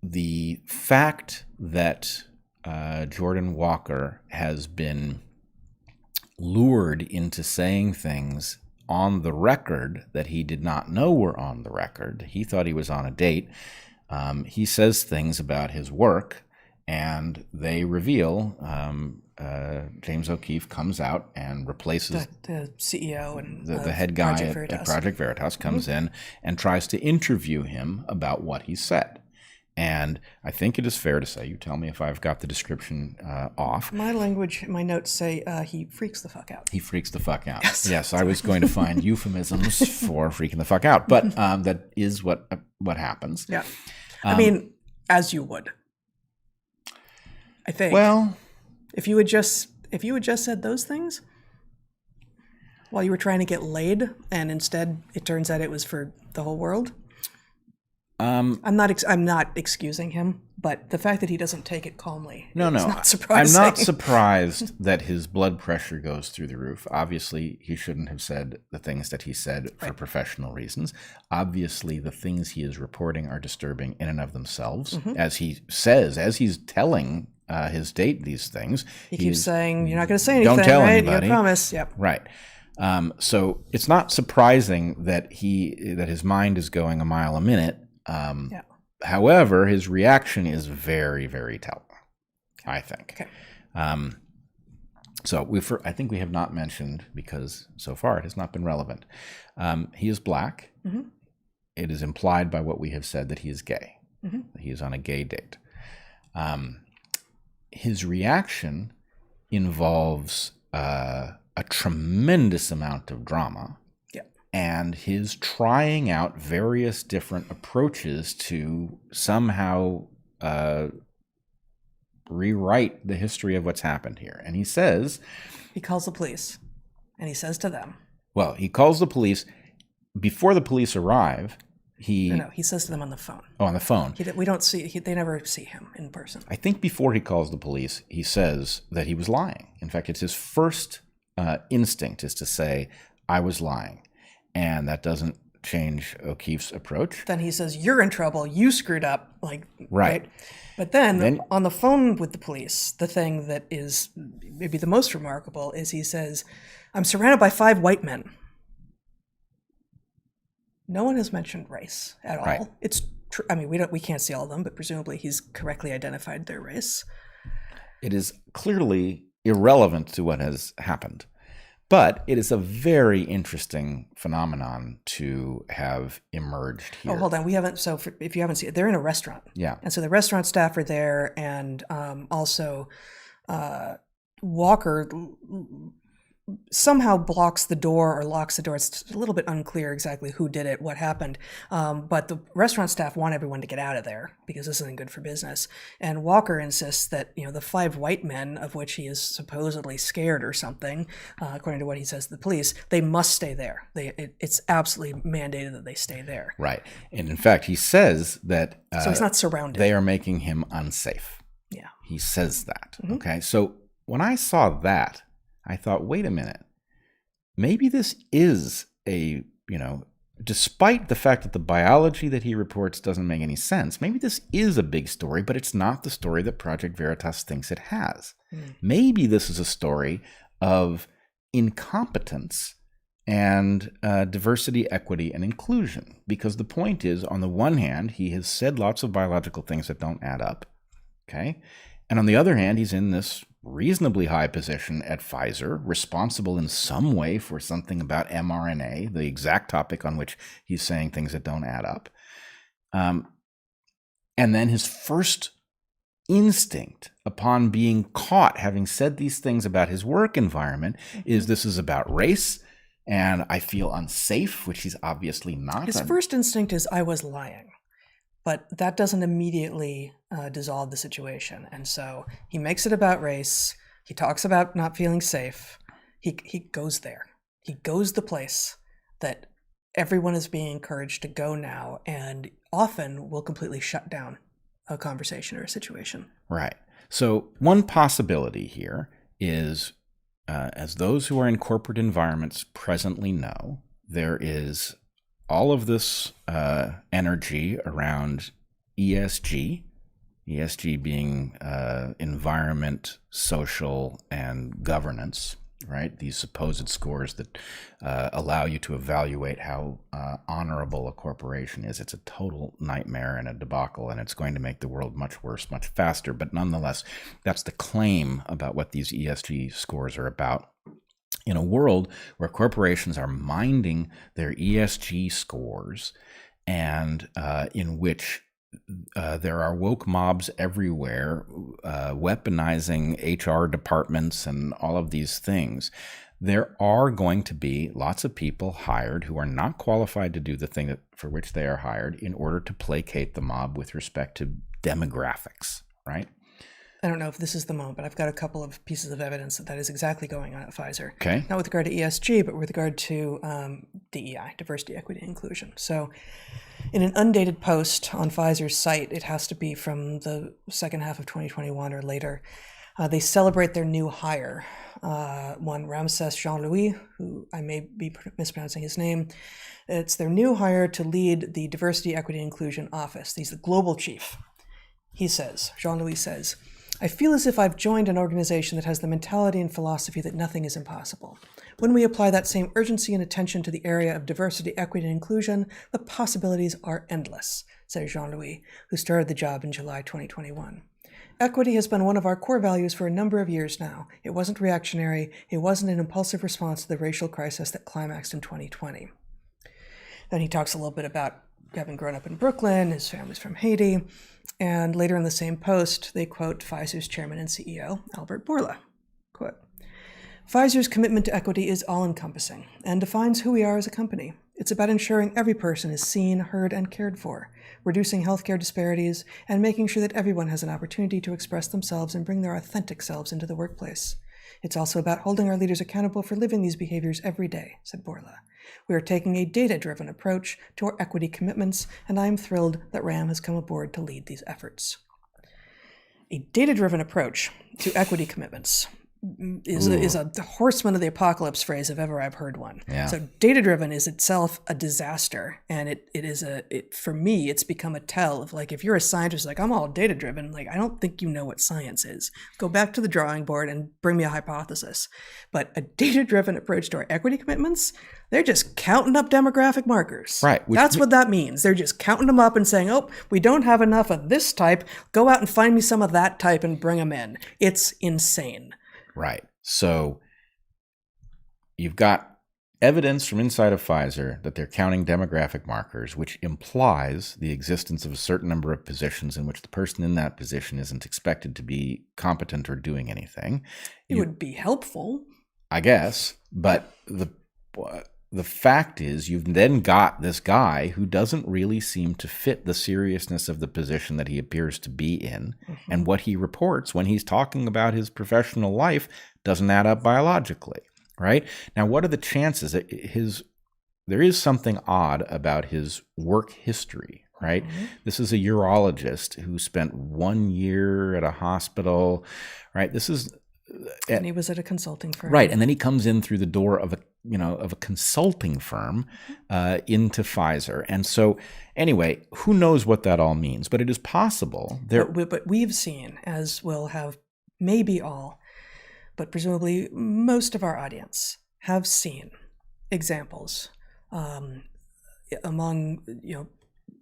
the fact that Jordan Walker has been lured into saying things on the record that he did not know were on the record. He thought he was on a date. He says things about his work, and they reveal James O'Keefe comes out and replaces the CEO and the head guy at Project Veritas comes in and tries to interview him about what he said. And I think it is fair to say, you tell me if I've got the description off. My language, my notes say he freaks the fuck out. He freaks the fuck out. Yes, I was going to find euphemisms for freaking the fuck out, but that is what happens. Yeah, I mean, as you would. I think. Well, if you had just said those things while you were trying to get laid, and instead it turns out it was for the whole world. I'm not excusing him, but the fact that he doesn't take it calmly is not surprising. I'm not surprised that his blood pressure goes through the roof. Obviously, he shouldn't have said the things that he said for professional reasons. Obviously, the things he is reporting are disturbing in and of themselves. As he says, as he's telling his date these things, he keeps saying, "You're not going to say anything, don't tell right? anybody." You promise." Yep. Right. So it's not surprising that his mind is going a mile a minute. However, his reaction is very, very telling, I think. Okay. So I think we have not mentioned, because so far it has not been relevant. He is black. Mm-hmm. It is implied by what we have said that he is gay. Mm-hmm. That he is on a gay date. His reaction involves a tremendous amount of drama. Yeah. And his trying out various different approaches to somehow rewrite the history of what's happened here. And he says... He calls the police, and he says to them... Well, he calls the police. Before the police arrive, No, he says to them on the phone. Oh, on the phone. We don't see... They never see him in person. I think before he calls the police, he says that he was lying. In fact, it's his first instinct is to say, I was lying. And that doesn't change O'Keefe's approach. Then he says, you're in trouble. You screwed up. Right. But then on the phone with the police, the thing that is maybe the most remarkable is he says, I'm surrounded by 5 white men. No one has mentioned race at all. Right. It's true. I mean, we can't see all of them, but presumably he's correctly identified their race. It is clearly irrelevant to what has happened. But it is a very interesting phenomenon to have emerged here. Oh, hold on. We haven't. So if you haven't seen it, they're in a restaurant. Yeah. And so the restaurant staff are there, and also Walker somehow blocks the door or locks the door. It's a little bit unclear exactly who did it, what happened. But the restaurant staff want everyone to get out of there because this isn't good for business. And Walker insists that, the 5 white men, of which he is supposedly scared or something, according to what he says to the police, they must stay there. It's absolutely mandated that they stay there. Right. And in fact, he says that so he's not surrounded. They are making him unsafe. Yeah. He says that. Mm-hmm. Okay. So when I saw that, I thought, wait a minute, maybe this is despite the fact that the biology that he reports doesn't make any sense, maybe this is a big story, but it's not the story that Project Veritas thinks it has. Maybe this is a story of incompetence and diversity, equity, and inclusion. Because the point is, on the one hand, he has said lots of biological things that don't add up. Okay. And on the other hand, he's in this reasonably high position at Pfizer, responsible in some way for something about mRNA, the exact topic on which he's saying things that don't add up. And then his first instinct upon being caught having said these things about his work environment is this is about race, and I feel unsafe, which he's obviously not. His first instinct is, I was lying. But that doesn't immediately dissolve the situation. And so he makes it about race. He talks about not feeling safe. He goes there. He goes the place that everyone is being encouraged to go now, and often will completely shut down a conversation or a situation. Right. So one possibility here is, as those who are in corporate environments presently know, there is all of this energy around ESG being environment, social, and governance, right? These supposed scores that allow you to evaluate how honorable a corporation is. It's a total nightmare and a debacle, and it's going to make the world much worse, much faster. But nonetheless, that's the claim about what these ESG scores are about. In a world where corporations are minding their ESG scores, and in which there are woke mobs everywhere, weaponizing HR departments and all of these things, there are going to be lots of people hired who are not qualified to do the thing for which they are hired in order to placate the mob with respect to demographics, right? I don't know if this is the moment, but I've got a couple of pieces of evidence that is exactly going on at Pfizer. Okay. Not with regard to ESG, but with regard to DEI, diversity, equity, and inclusion. So in an undated post on Pfizer's site, it has to be from the second half of 2021 or later, they celebrate their new hire, one Ramses Jean-Louis, who I may be mispronouncing his name. It's their new hire to lead the diversity, equity, and inclusion office. He's the global chief. He says, Jean-Louis says, I feel as if I've joined an organization that has the mentality and philosophy that nothing is impossible. When we apply that same urgency and attention to the area of diversity, equity, and inclusion, the possibilities are endless, says Jean-Louis, who started the job in July 2021. Equity has been one of our core values for a number of years now. It wasn't reactionary. It wasn't an impulsive response to the racial crisis that climaxed in 2020. Then he talks a little bit about having grown up in Brooklyn, his family's from Haiti, and later in the same post, they quote Pfizer's chairman and CEO, Albert Bourla. Quote, Pfizer's commitment to equity is all-encompassing and defines who we are as a company. It's about ensuring every person is seen, heard, and cared for, reducing healthcare disparities, and making sure that everyone has an opportunity to express themselves and bring their authentic selves into the workplace. It's also about holding our leaders accountable for living these behaviors every day, said Bourla. We are taking a data-driven approach to our equity commitments, and I am thrilled that RAM has come aboard to lead these efforts. A data-driven approach to equity commitments is a horseman of the apocalypse phrase if ever I've heard one. Yeah. So data-driven is itself a disaster, and for me, it's become a tell of like, if you're a scientist, like I'm all data-driven, like I don't think you know what science is. Go back to the drawing board and bring me a hypothesis. But a data-driven approach to our equity commitments, they're just counting up demographic markers. Right. That's what that means. They're just counting them up and saying, oh, we don't have enough of this type. Go out and find me some of that type and bring them in. It's insane. Right. So you've got evidence from inside of Pfizer that they're counting demographic markers, which implies the existence of a certain number of positions in which the person in that position isn't expected to be competent or doing anything. It would be helpful, I guess, but the fact is you've then got this guy who doesn't really seem to fit the seriousness of the position that he appears to be in. Mm-hmm. And what he reports when he's talking about his professional life doesn't add up biologically, right? Now, what are the chances that there is something odd about his work history, right? Mm-hmm. This is a urologist who spent 1 year at a hospital, right? And he was at a consulting firm. Right. And then he comes in through the door of a consulting firm into Pfizer. And so anyway, who knows what that all means, but it is possible. But we've seen, as will have maybe all, but presumably most of our audience have seen examples among,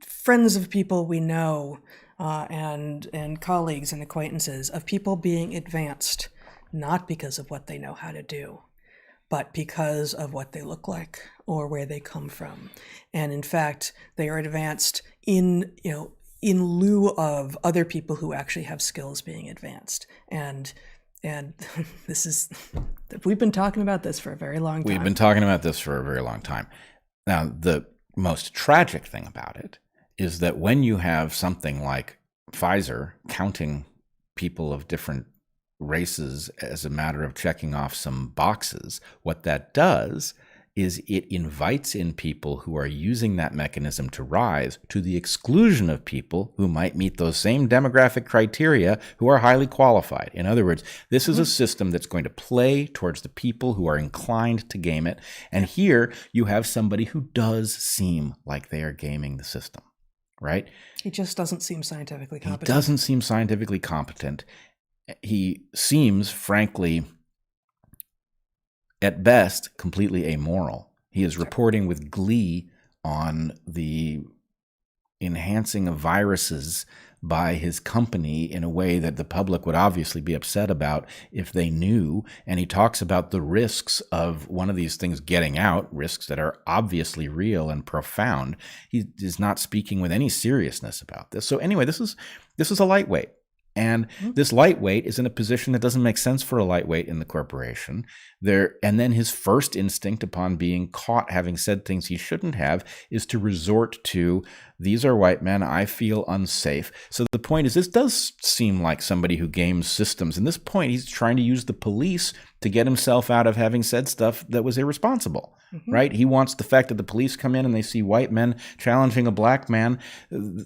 friends of people we know and colleagues and acquaintances of people being advanced, not because of what they know how to do, but because of what they look like or where they come from. And in fact, they are advanced in lieu of other people who actually have skills being advanced. And we've been talking about this for a very long time. We've been talking about this for a very long time. Now, the most tragic thing about it is that when you have something like Pfizer counting people of different races as a matter of checking off some boxes, what that does is it invites in people who are using that mechanism to rise to the exclusion of people who might meet those same demographic criteria who are highly qualified. In other words, this is a system that's going to play towards the people who are inclined to game it. And here you have somebody who does seem like they are gaming the system, right? He just doesn't seem scientifically competent. He doesn't seem scientifically competent. He seems, frankly, at best, completely amoral. He is reporting with glee on the enhancing of viruses by his company in a way that the public would obviously be upset about if they knew. And he talks about the risks of one of these things getting out, risks that are obviously real and profound. He is not speaking with any seriousness about this. So anyway, this is a lightweight. And this lightweight is in a position that doesn't make sense for a lightweight in the corporation. And then his first instinct upon being caught having said things he shouldn't have is to resort to, these are white men, I feel unsafe. So the point is, this does seem like somebody who games systems. And this point, he's trying to use the police to get himself out of having said stuff that was irresponsible, right? He wants the fact that the police come in and they see white men challenging a black man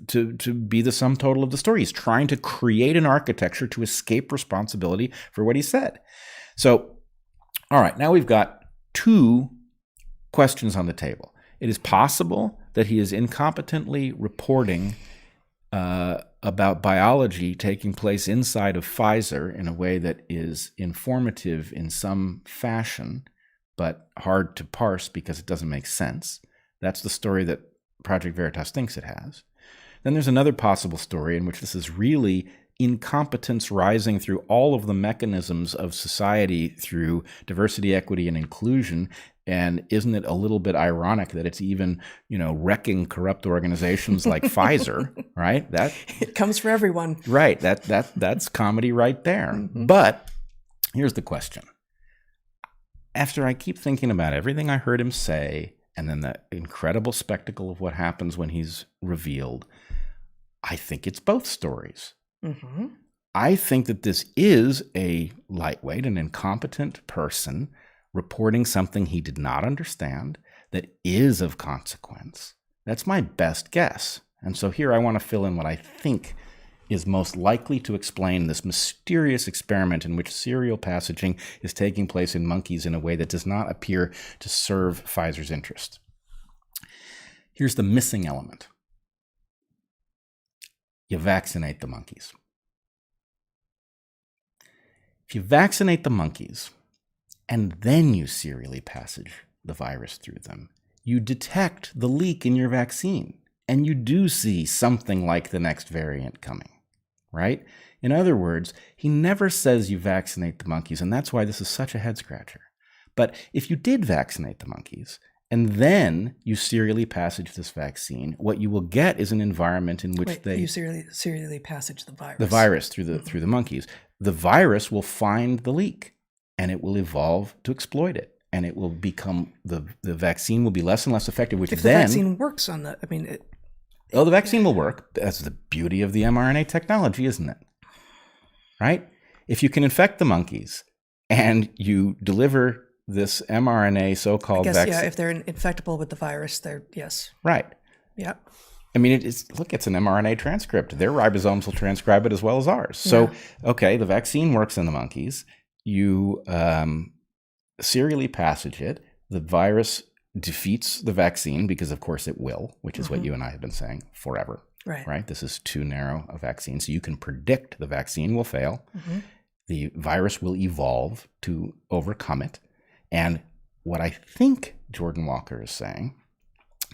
to be the sum total of the story. He's trying to create an architecture to escape responsibility for what he said. So, all right, now we've got two questions on the table. It is possible that he is incompetently reporting about biology taking place inside of Pfizer in a way that is informative in some fashion, but hard to parse because it doesn't make sense. That's the story that Project Veritas thinks it has. Then there's another possible story in which this is really incompetence rising through all of the mechanisms of society through diversity, equity, and inclusion. And isn't it a little bit ironic that it's even, wrecking corrupt organizations like Pfizer, right? That it comes for everyone. Right. That's comedy right there. Mm-hmm. But here's the question. After I keep thinking about everything I heard him say, and then the incredible spectacle of what happens when he's revealed, I think it's both stories. Mm-hmm. I think that this is a lightweight and incompetent person reporting something he did not understand that is of consequence. That's my best guess. And so here I want to fill in what I think is most likely to explain this mysterious experiment in which serial passaging is taking place in monkeys in a way that does not appear to serve Pfizer's interest. Here's the missing element. You vaccinate the monkeys. If you vaccinate the monkeys and then you serially passage the virus through them, you detect the leak in your vaccine and you do see something like the next variant coming, right? In other words, he never says you vaccinate the monkeys, and that's why this is such a head scratcher. But if you did vaccinate the monkeys and then you serially passage this vaccine, what you will get is an environment in which you serially passage the virus. The virus through the monkeys. The virus will find the leak and it will evolve to exploit it. And it will become, the vaccine will be less and less effective, which if then... the vaccine works on the, the vaccine will work. That's the beauty of the mRNA technology, isn't it? Right? If you can infect the monkeys and you deliver this mRNA so-called vaccine... Yeah, if they're infectable with the virus, yes. Right. Yeah. I mean, it's an mRNA transcript. Their ribosomes will transcribe it as well as ours. So, okay, the vaccine works in the monkeys. You serially passage it. The virus defeats the vaccine because, of course, it will, which is what you and I have been saying forever. Right? This is too narrow a vaccine. So you can predict the vaccine will fail. Mm-hmm. The virus will evolve to overcome it. And what I think Jordan Walker is saying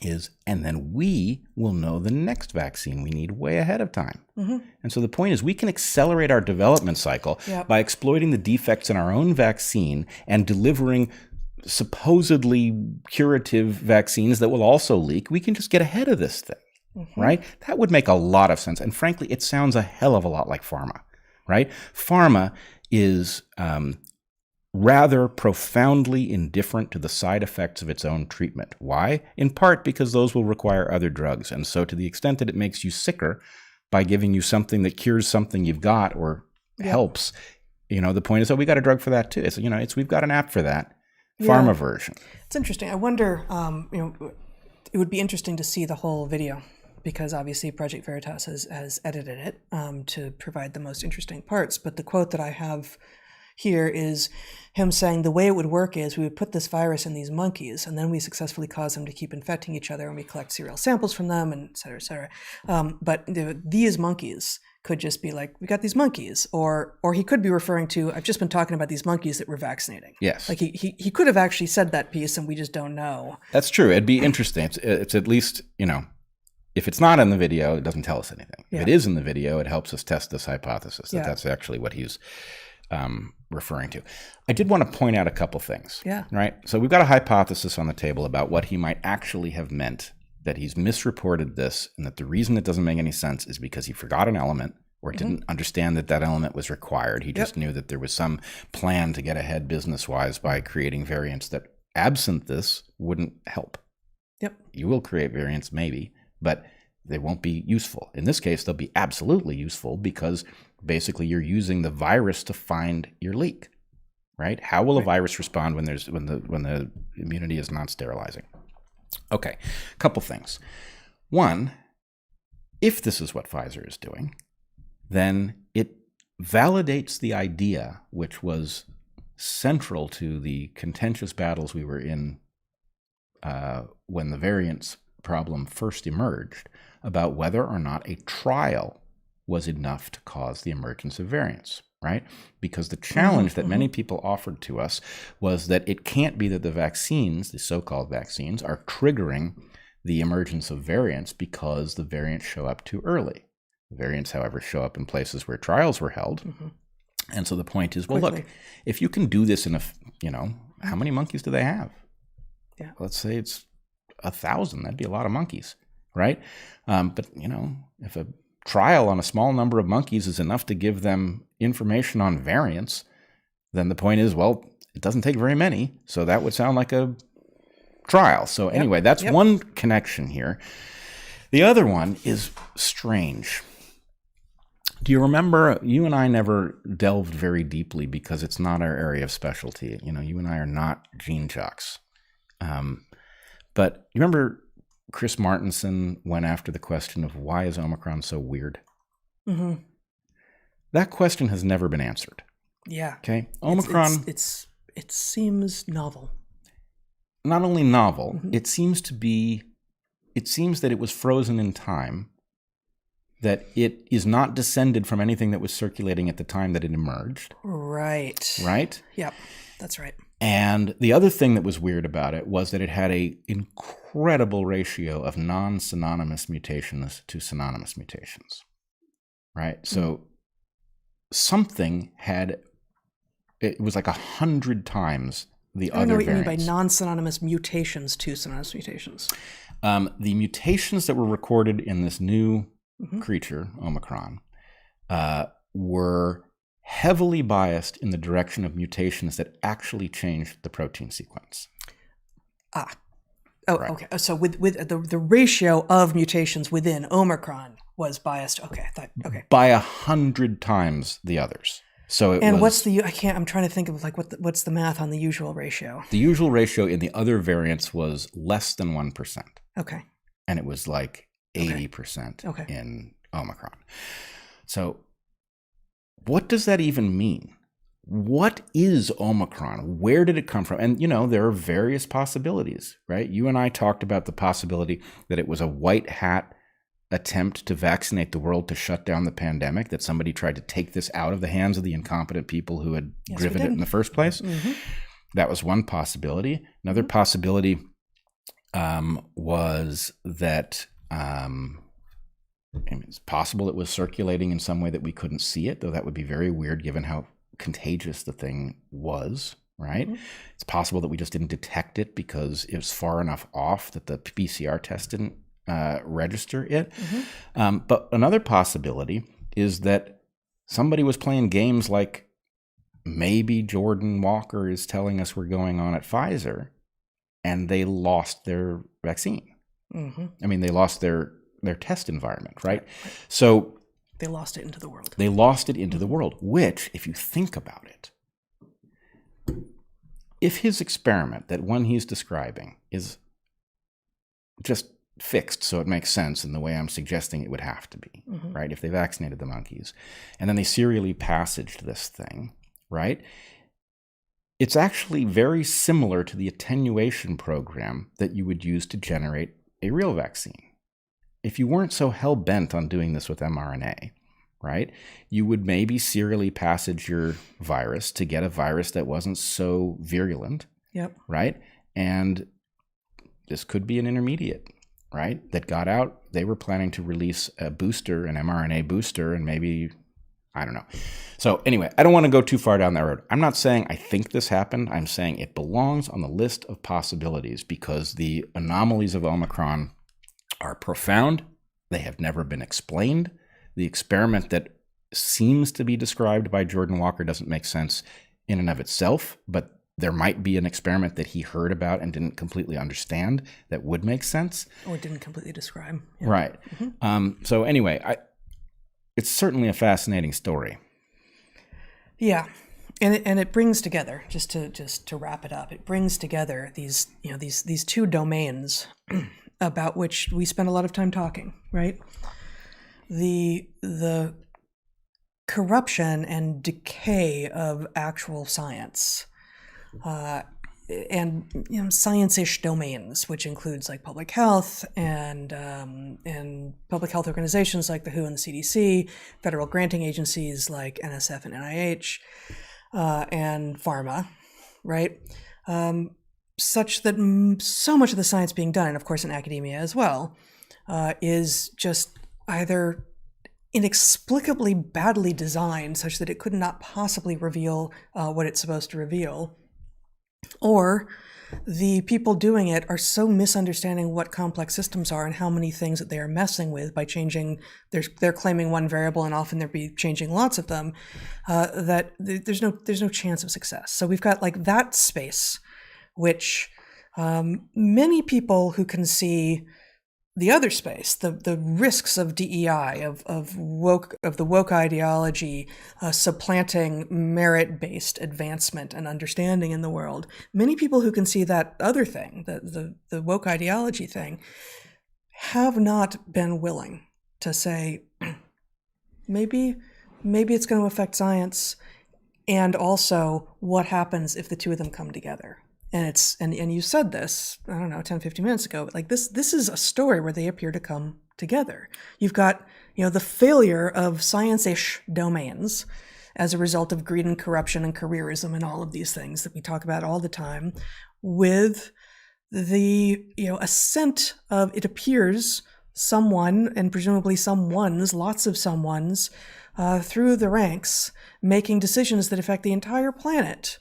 is, and then we will know the next vaccine we need way ahead of time. Mm-hmm. And so the point is we can accelerate our development cycle by exploiting the defects in our own vaccine and delivering supposedly curative vaccines that will also leak. We can just get ahead of this thing, right? That would make a lot of sense. And frankly, it sounds a hell of a lot like pharma, right? Pharma is rather profoundly indifferent to the side effects of its own treatment. Why? In part because those will require other drugs. And so to the extent that it makes you sicker by giving you something that cures something you've got or helps, the point is, we got a drug for that too. It's we've got an app for that. Pharma version. It's interesting. I wonder, it would be interesting to see the whole video because obviously Project Veritas has edited it to provide the most interesting parts. But the quote that I have here is him saying the way it would work is we would put this virus in these monkeys and then we successfully cause them to keep infecting each other and we collect serial samples from them and et cetera, et cetera. But these monkeys could just be like, we got these monkeys, or he could be referring to, I've just been talking about these monkeys that we're vaccinating. Yes. Like he could have actually said that piece and we just don't know. That's true. It'd be interesting. It's at least, if it's not in the video, it doesn't tell us anything. Yeah. If it is in the video, it helps us test this hypothesis that that's actually what he's referring to. I did want to point out a couple things. Yeah. Right. So we've got a hypothesis on the table about what he might actually have meant, that he's misreported this, and that the reason it doesn't make any sense is because he forgot an element or didn't understand that element was required. He just knew that there was some plan to get ahead business-wise by creating variants that, absent this, wouldn't help. Yep. You will create variants maybe, but they won't be useful. In this case, they'll be absolutely useful because basically you're using the virus to find your leak, right? How will a virus respond when the immunity is not sterilizing? Okay, a couple things. One, if this is what Pfizer is doing, then it validates the idea, which was central to the contentious battles we were in when the variants problem first emerged, about whether or not a trial was enough to cause the emergence of variants, right? Because the challenge that many people offered to us was that it can't be that the vaccines, the so-called vaccines, are triggering the emergence of variants because the variants show up too early. Variants, however, show up in places where trials were held. And so the point is, well, look, if you can do this in how many monkeys do they have? Yeah. Let's say it's 1,000. That'd be a lot of monkeys, right? But, if a trial on a small number of monkeys is enough to give them information on variants, then the point is, well, it doesn't take very many. So that would sound like a trial. So anyway, that's one connection here. The other one is strange. Do you remember, you and I never delved very deeply because it's not our area of specialty. You and I are not gene jocks. But you remember Chris Martenson went after the question of why is Omicron so weird? Mm-hmm. That question has never been answered. Yeah. Okay. Omicron. It seems novel. Not only novel, it seems that it was frozen in time, that it is not descended from anything that was circulating at the time that it emerged. Right. Right? Yep. That's right. And the other thing that was weird about it was that it had an incredible ratio of non-synonymous mutations to synonymous mutations. Right? So something it was like 100 times the other variants. I don't know what you mean by non-synonymous mutations to synonymous mutations. The mutations that were recorded in this new creature, Omicron, were heavily biased in the direction of mutations that actually changed the protein sequence. Right. Okay. So with the ratio of mutations within Omicron was biased. Okay. By 100 times the others. So I'm trying to think of what's the math on the usual ratio? The usual ratio in the other variants was less than 1%. Okay. And it was like 80% in Omicron. So what does that even mean? What is Omicron? Where did it come from? And, there are various possibilities, right? You and I talked about the possibility that it was a white hat attempt to vaccinate the world to shut down the pandemic, that somebody tried to take this out of the hands of the incompetent people who had driven it in the first place. Mm-hmm. That was one possibility. Another possibility was that it's possible it was circulating in some way that we couldn't see it, though that would be very weird given how contagious the thing was, right? Mm-hmm. It's possible that we just didn't detect it because it was far enough off that the PCR test didn't register it. Mm-hmm. But another possibility is that somebody was playing games like maybe Jordan Walker is telling us we're going on at Pfizer, and they lost their vaccine. Mm-hmm. I mean, they lost their test environment, right? So they lost it into the world. They lost it into the world, which, if you think about it, if his experiment, that one he's describing, is just fixed so it makes sense in the way I'm suggesting it would have to be, right? If they vaccinated the monkeys and then they serially passaged this thing, right? It's actually very similar to the attenuation program that you would use to generate a real vaccine. If you weren't so hell-bent on doing this with mRNA, right, you would maybe serially passage your virus to get a virus that wasn't so virulent, right? And this could be an intermediate, right, that got out. They were planning to release a booster, an mRNA booster, and maybe, I don't know. So anyway, I don't want to go too far down that road. I'm not saying I think this happened. I'm saying it belongs on the list of possibilities because the anomalies of Omicron are profound. They have never been explained. The experiment that seems to be described by Jordan Walker doesn't make sense in and of itself, but there might be an experiment that he heard about and didn't completely understand that would make sense. Or didn't completely describe. Yeah. Right. Mm-hmm. So anyway, it's certainly a fascinating story. Yeah. And it brings together, just to wrap it up, it brings together these two domains about which we spend a lot of time talking, right? The corruption and decay of actual science, and science-ish domains, which includes like public health and public health organizations like the WHO and the CDC, federal granting agencies like NSF and NIH, and pharma, right? Such that so much of the science being done, and of course in academia as well, is just either inexplicably badly designed such that it could not possibly reveal what it's supposed to reveal, or the people doing it are so misunderstanding what complex systems are and how many things that they are messing with by changing. They're claiming one variable, and often they'll be changing lots of them. That there's no chance of success. So we've got like that space, which many people who can see the other space, the risks of DEI, of the woke ideology supplanting merit-based advancement and understanding in the world. Many people who can see that other thing, the woke ideology thing, have not been willing to say, maybe it's going to affect science, and also what happens if the two of them come together. And you said this, I don't know, 10, 15 minutes ago, but like this is a story where they appear to come together. You've got, the failure of science-ish domains as a result of greed and corruption and careerism and all of these things that we talk about all the time, with the, ascent of, it appears, someone, and presumably someones, lots of someones, through the ranks, making decisions that affect the entire planet,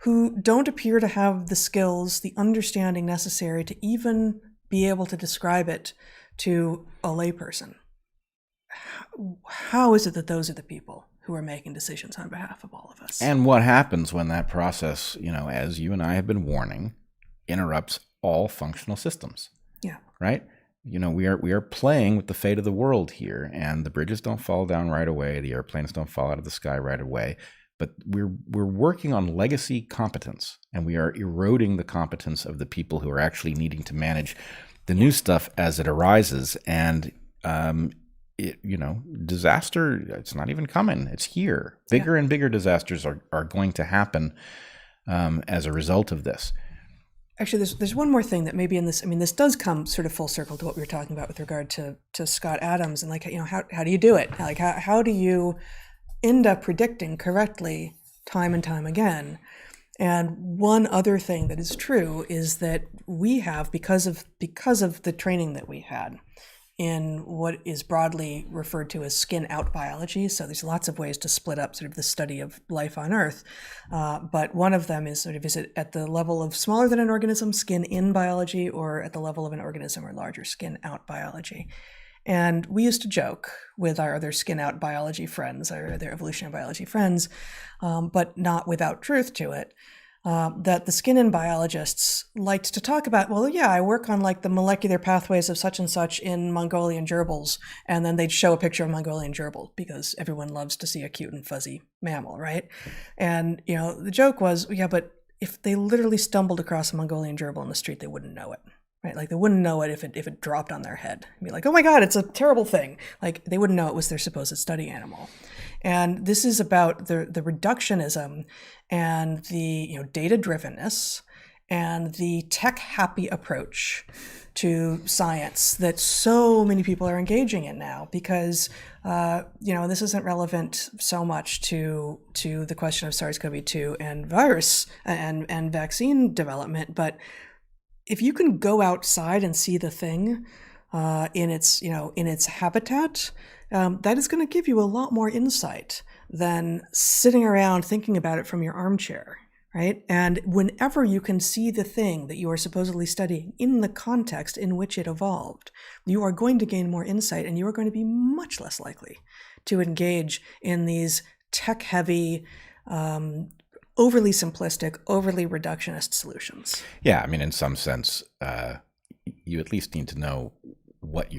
who don't appear to have the skills, the understanding necessary to even be able to describe it to a layperson. How is it that those are the people who are making decisions on behalf of all of us? And what happens when that process, as you and I have been warning, interrupts all functional systems? Yeah. Right? We are playing with the fate of the world here, and the bridges don't fall down right away. The airplanes don't fall out of the sky right away. But we're working on legacy competence, and we are eroding the competence of the people who are actually needing to manage the new stuff as it arises. And disaster, it's not even coming; it's here. Bigger and bigger disasters are going to happen as a result of this. Actually, there's one more thing that maybe in this. I mean, this does come sort of full circle to what we were talking about with regard to Scott Adams, and like, how do you do it? Like, how do you end up predicting correctly time and time again? And one other thing that is true is that we have, because of the training that we had in what is broadly referred to as skin out biology. So there's lots of ways to split up sort of the study of life on Earth. But one of them is sort of, is it at the level of smaller than an organism, skin in biology, or at the level of an organism or larger, skin out biology? And we used to joke with our other skin out biology friends, our other evolutionary biology friends, but not without truth to it, that the skin in biologists liked to talk about, well, yeah, I work on like the molecular pathways of such and such in Mongolian gerbils. And then they'd show a picture of Mongolian gerbil because everyone loves to see a cute and fuzzy mammal, right? And, the joke was, yeah, but if they literally stumbled across a Mongolian gerbil in the street, they wouldn't know it. Right? Like they wouldn't know it if it dropped on their head. Be like, oh my God, it's a terrible thing. Like they wouldn't know it was their supposed study animal. And this is about the reductionism and the data drivenness and the tech happy approach to science that so many people are engaging in now, because this isn't relevant so much to the question of SARS-CoV-2 and virus and vaccine development, but if you can go outside and see the thing in its habitat, that is going to give you a lot more insight than sitting around thinking about it from your armchair, right? And whenever you can see the thing that you are supposedly studying in the context in which it evolved, you are going to gain more insight, and you are going to be much less likely to engage in these tech-heavy, overly simplistic, overly reductionist solutions. Yeah, I mean, in some sense, you at least need to know what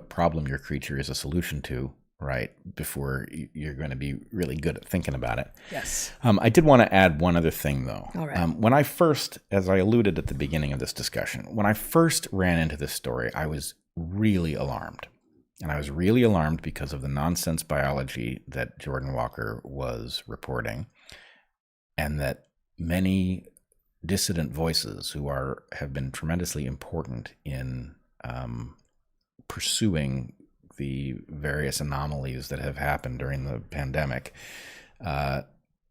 problem your creature is a solution to, right? Before you're going to be really good at thinking about it. Yes. I did want to add one other thing, though. All right. When I first, as I alluded at the beginning of this discussion, when I first ran into this story, I was really alarmed. And I was really alarmed because of the nonsense biology that Jordan Walker was reporting, and that many dissident voices who have been tremendously important in pursuing the various anomalies that have happened during the pandemic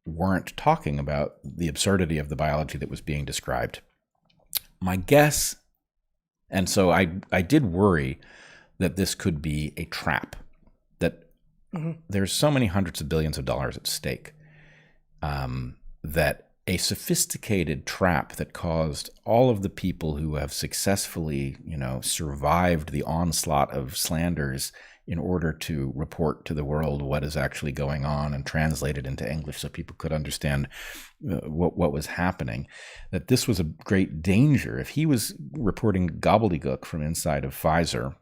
weren't talking about the absurdity of the biology that was being described. My guess, and so I did worry that this could be a trap, there's so many hundreds of billions of dollars at stake that a sophisticated trap that caused all of the people who have successfully, survived the onslaught of slanders in order to report to the world what is actually going on and translate it into English so people could understand what was happening, that this was a great danger. If he was reporting gobbledygook from inside of Pfizer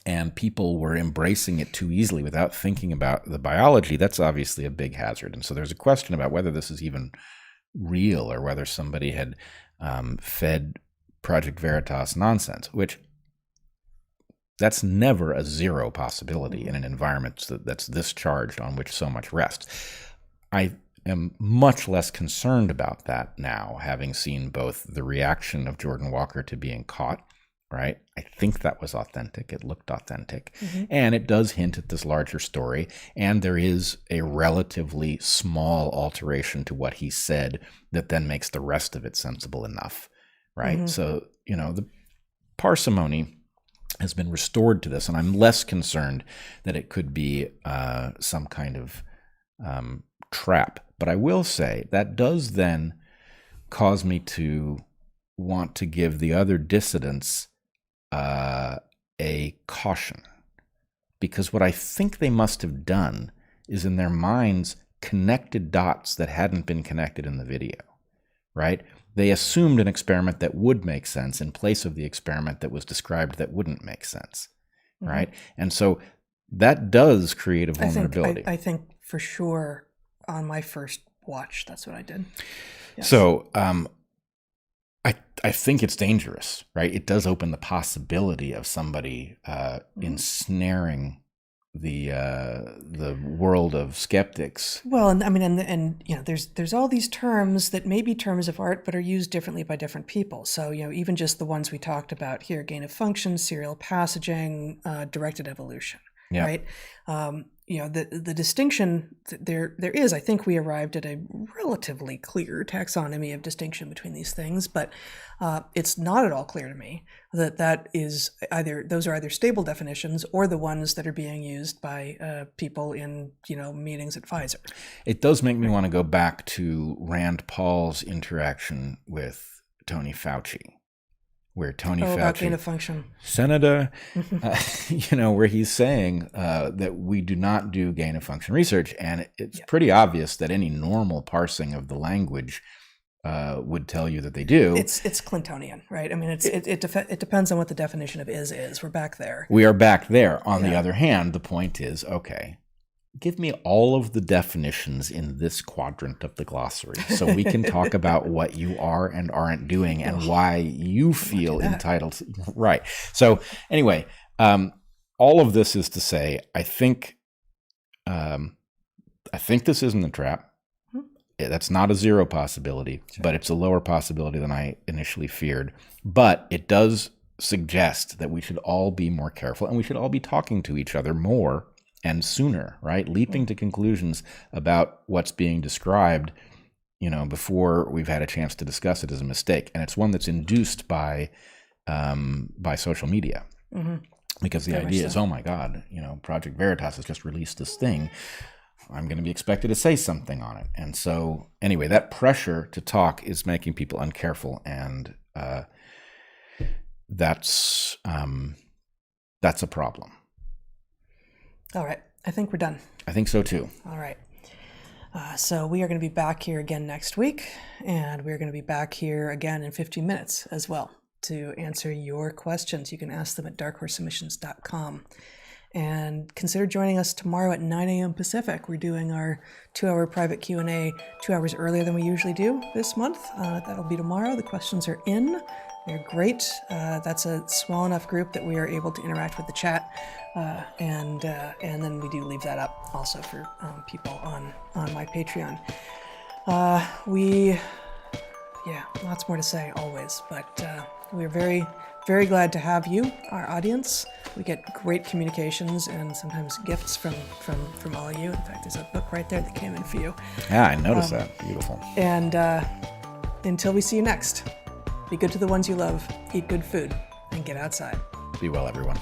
and people were embracing it too easily without thinking about the biology, that's obviously a big hazard. And so there's a question about whether this is even real or whether somebody had fed Project Veritas nonsense, which that's never a zero possibility in an environment that's this charged, on which so much rests. I am much less concerned about that now, having seen both the reaction of Jordan Walker to being caught, right? I think that was authentic. It looked authentic. And it does hint at this larger story. And there is a relatively small alteration to what he said that then makes the rest of it sensible enough, right? So, the parsimony has been restored to this, and I'm less concerned that it could be some kind of trap. But I will say that does then cause me to want to give the other dissidents a caution, because what I think they must have done is in their minds connected dots that hadn't been connected in the video, right? They assumed an experiment that would make sense in place of the experiment that was described that wouldn't make sense, right? And so that does create a vulnerability. I think for sure on my first watch, that's what I did. Yes. So I think it's dangerous, right? It does open the possibility of somebody ensnaring the world of skeptics. Well, and I mean, and there's all these terms that may be terms of art, but are used differently by different people. So, even just the ones we talked about here: gain of function, serial passaging, directed evolution, right? The distinction there is. I think we arrived at a relatively clear taxonomy of distinction between these things, but it's not at all clear to me that is those are either stable definitions or the ones that are being used by people in meetings at Pfizer. It does make me want to go back to Rand Paul's interaction with Tony Fauci, where Tony Fauci, about gain of function, Senator, where he's saying that we do not do gain of function research, and it's pretty obvious that any normal parsing of the language would tell you that they do. It's Clintonian, right? I mean, it depends on what the definition of is. We're back there. We are back there. On the other hand, the point is, okay, give me all of the definitions in this quadrant of the glossary so we can talk about what you are and aren't doing and why you feel entitled to, right. So anyway, all of this is to say, I think this isn't a trap. That's not a zero possibility, but it's a lower possibility than I initially feared. But it does suggest that we should all be more careful, and we should all be talking to each other more and sooner, right? Leaping to conclusions about what's being described, before we've had a chance to discuss it is a mistake. And it's one that's induced by social media. Because the idea is, oh my God, Project Veritas has just released this thing. I'm going to be expected to say something on it. And so anyway, that pressure to talk is making people uncareful. And that's a problem. All right. I think we're done. I think so too. All right. So we are going to be back here again next week, and we're going to be back here again in 15 minutes as well to answer your questions. You can ask them at darkhorsesubmissions.com. And consider joining us tomorrow at 9 a.m. Pacific. We're doing our 2-hour private Q&A 2 hours earlier than we usually do this month. That'll be tomorrow. The questions are in. They're great. That's a small enough group that we are able to interact with the chat. And then we do leave that up also for people on my Patreon. Lots more to say always, but we're very, very glad to have you, our audience. We get great communications and sometimes gifts from all of you. In fact, there's a book right there that came in for you. Yeah, I noticed that. Beautiful. And until we see you next, be good to the ones you love, eat good food, and get outside. Be well, everyone.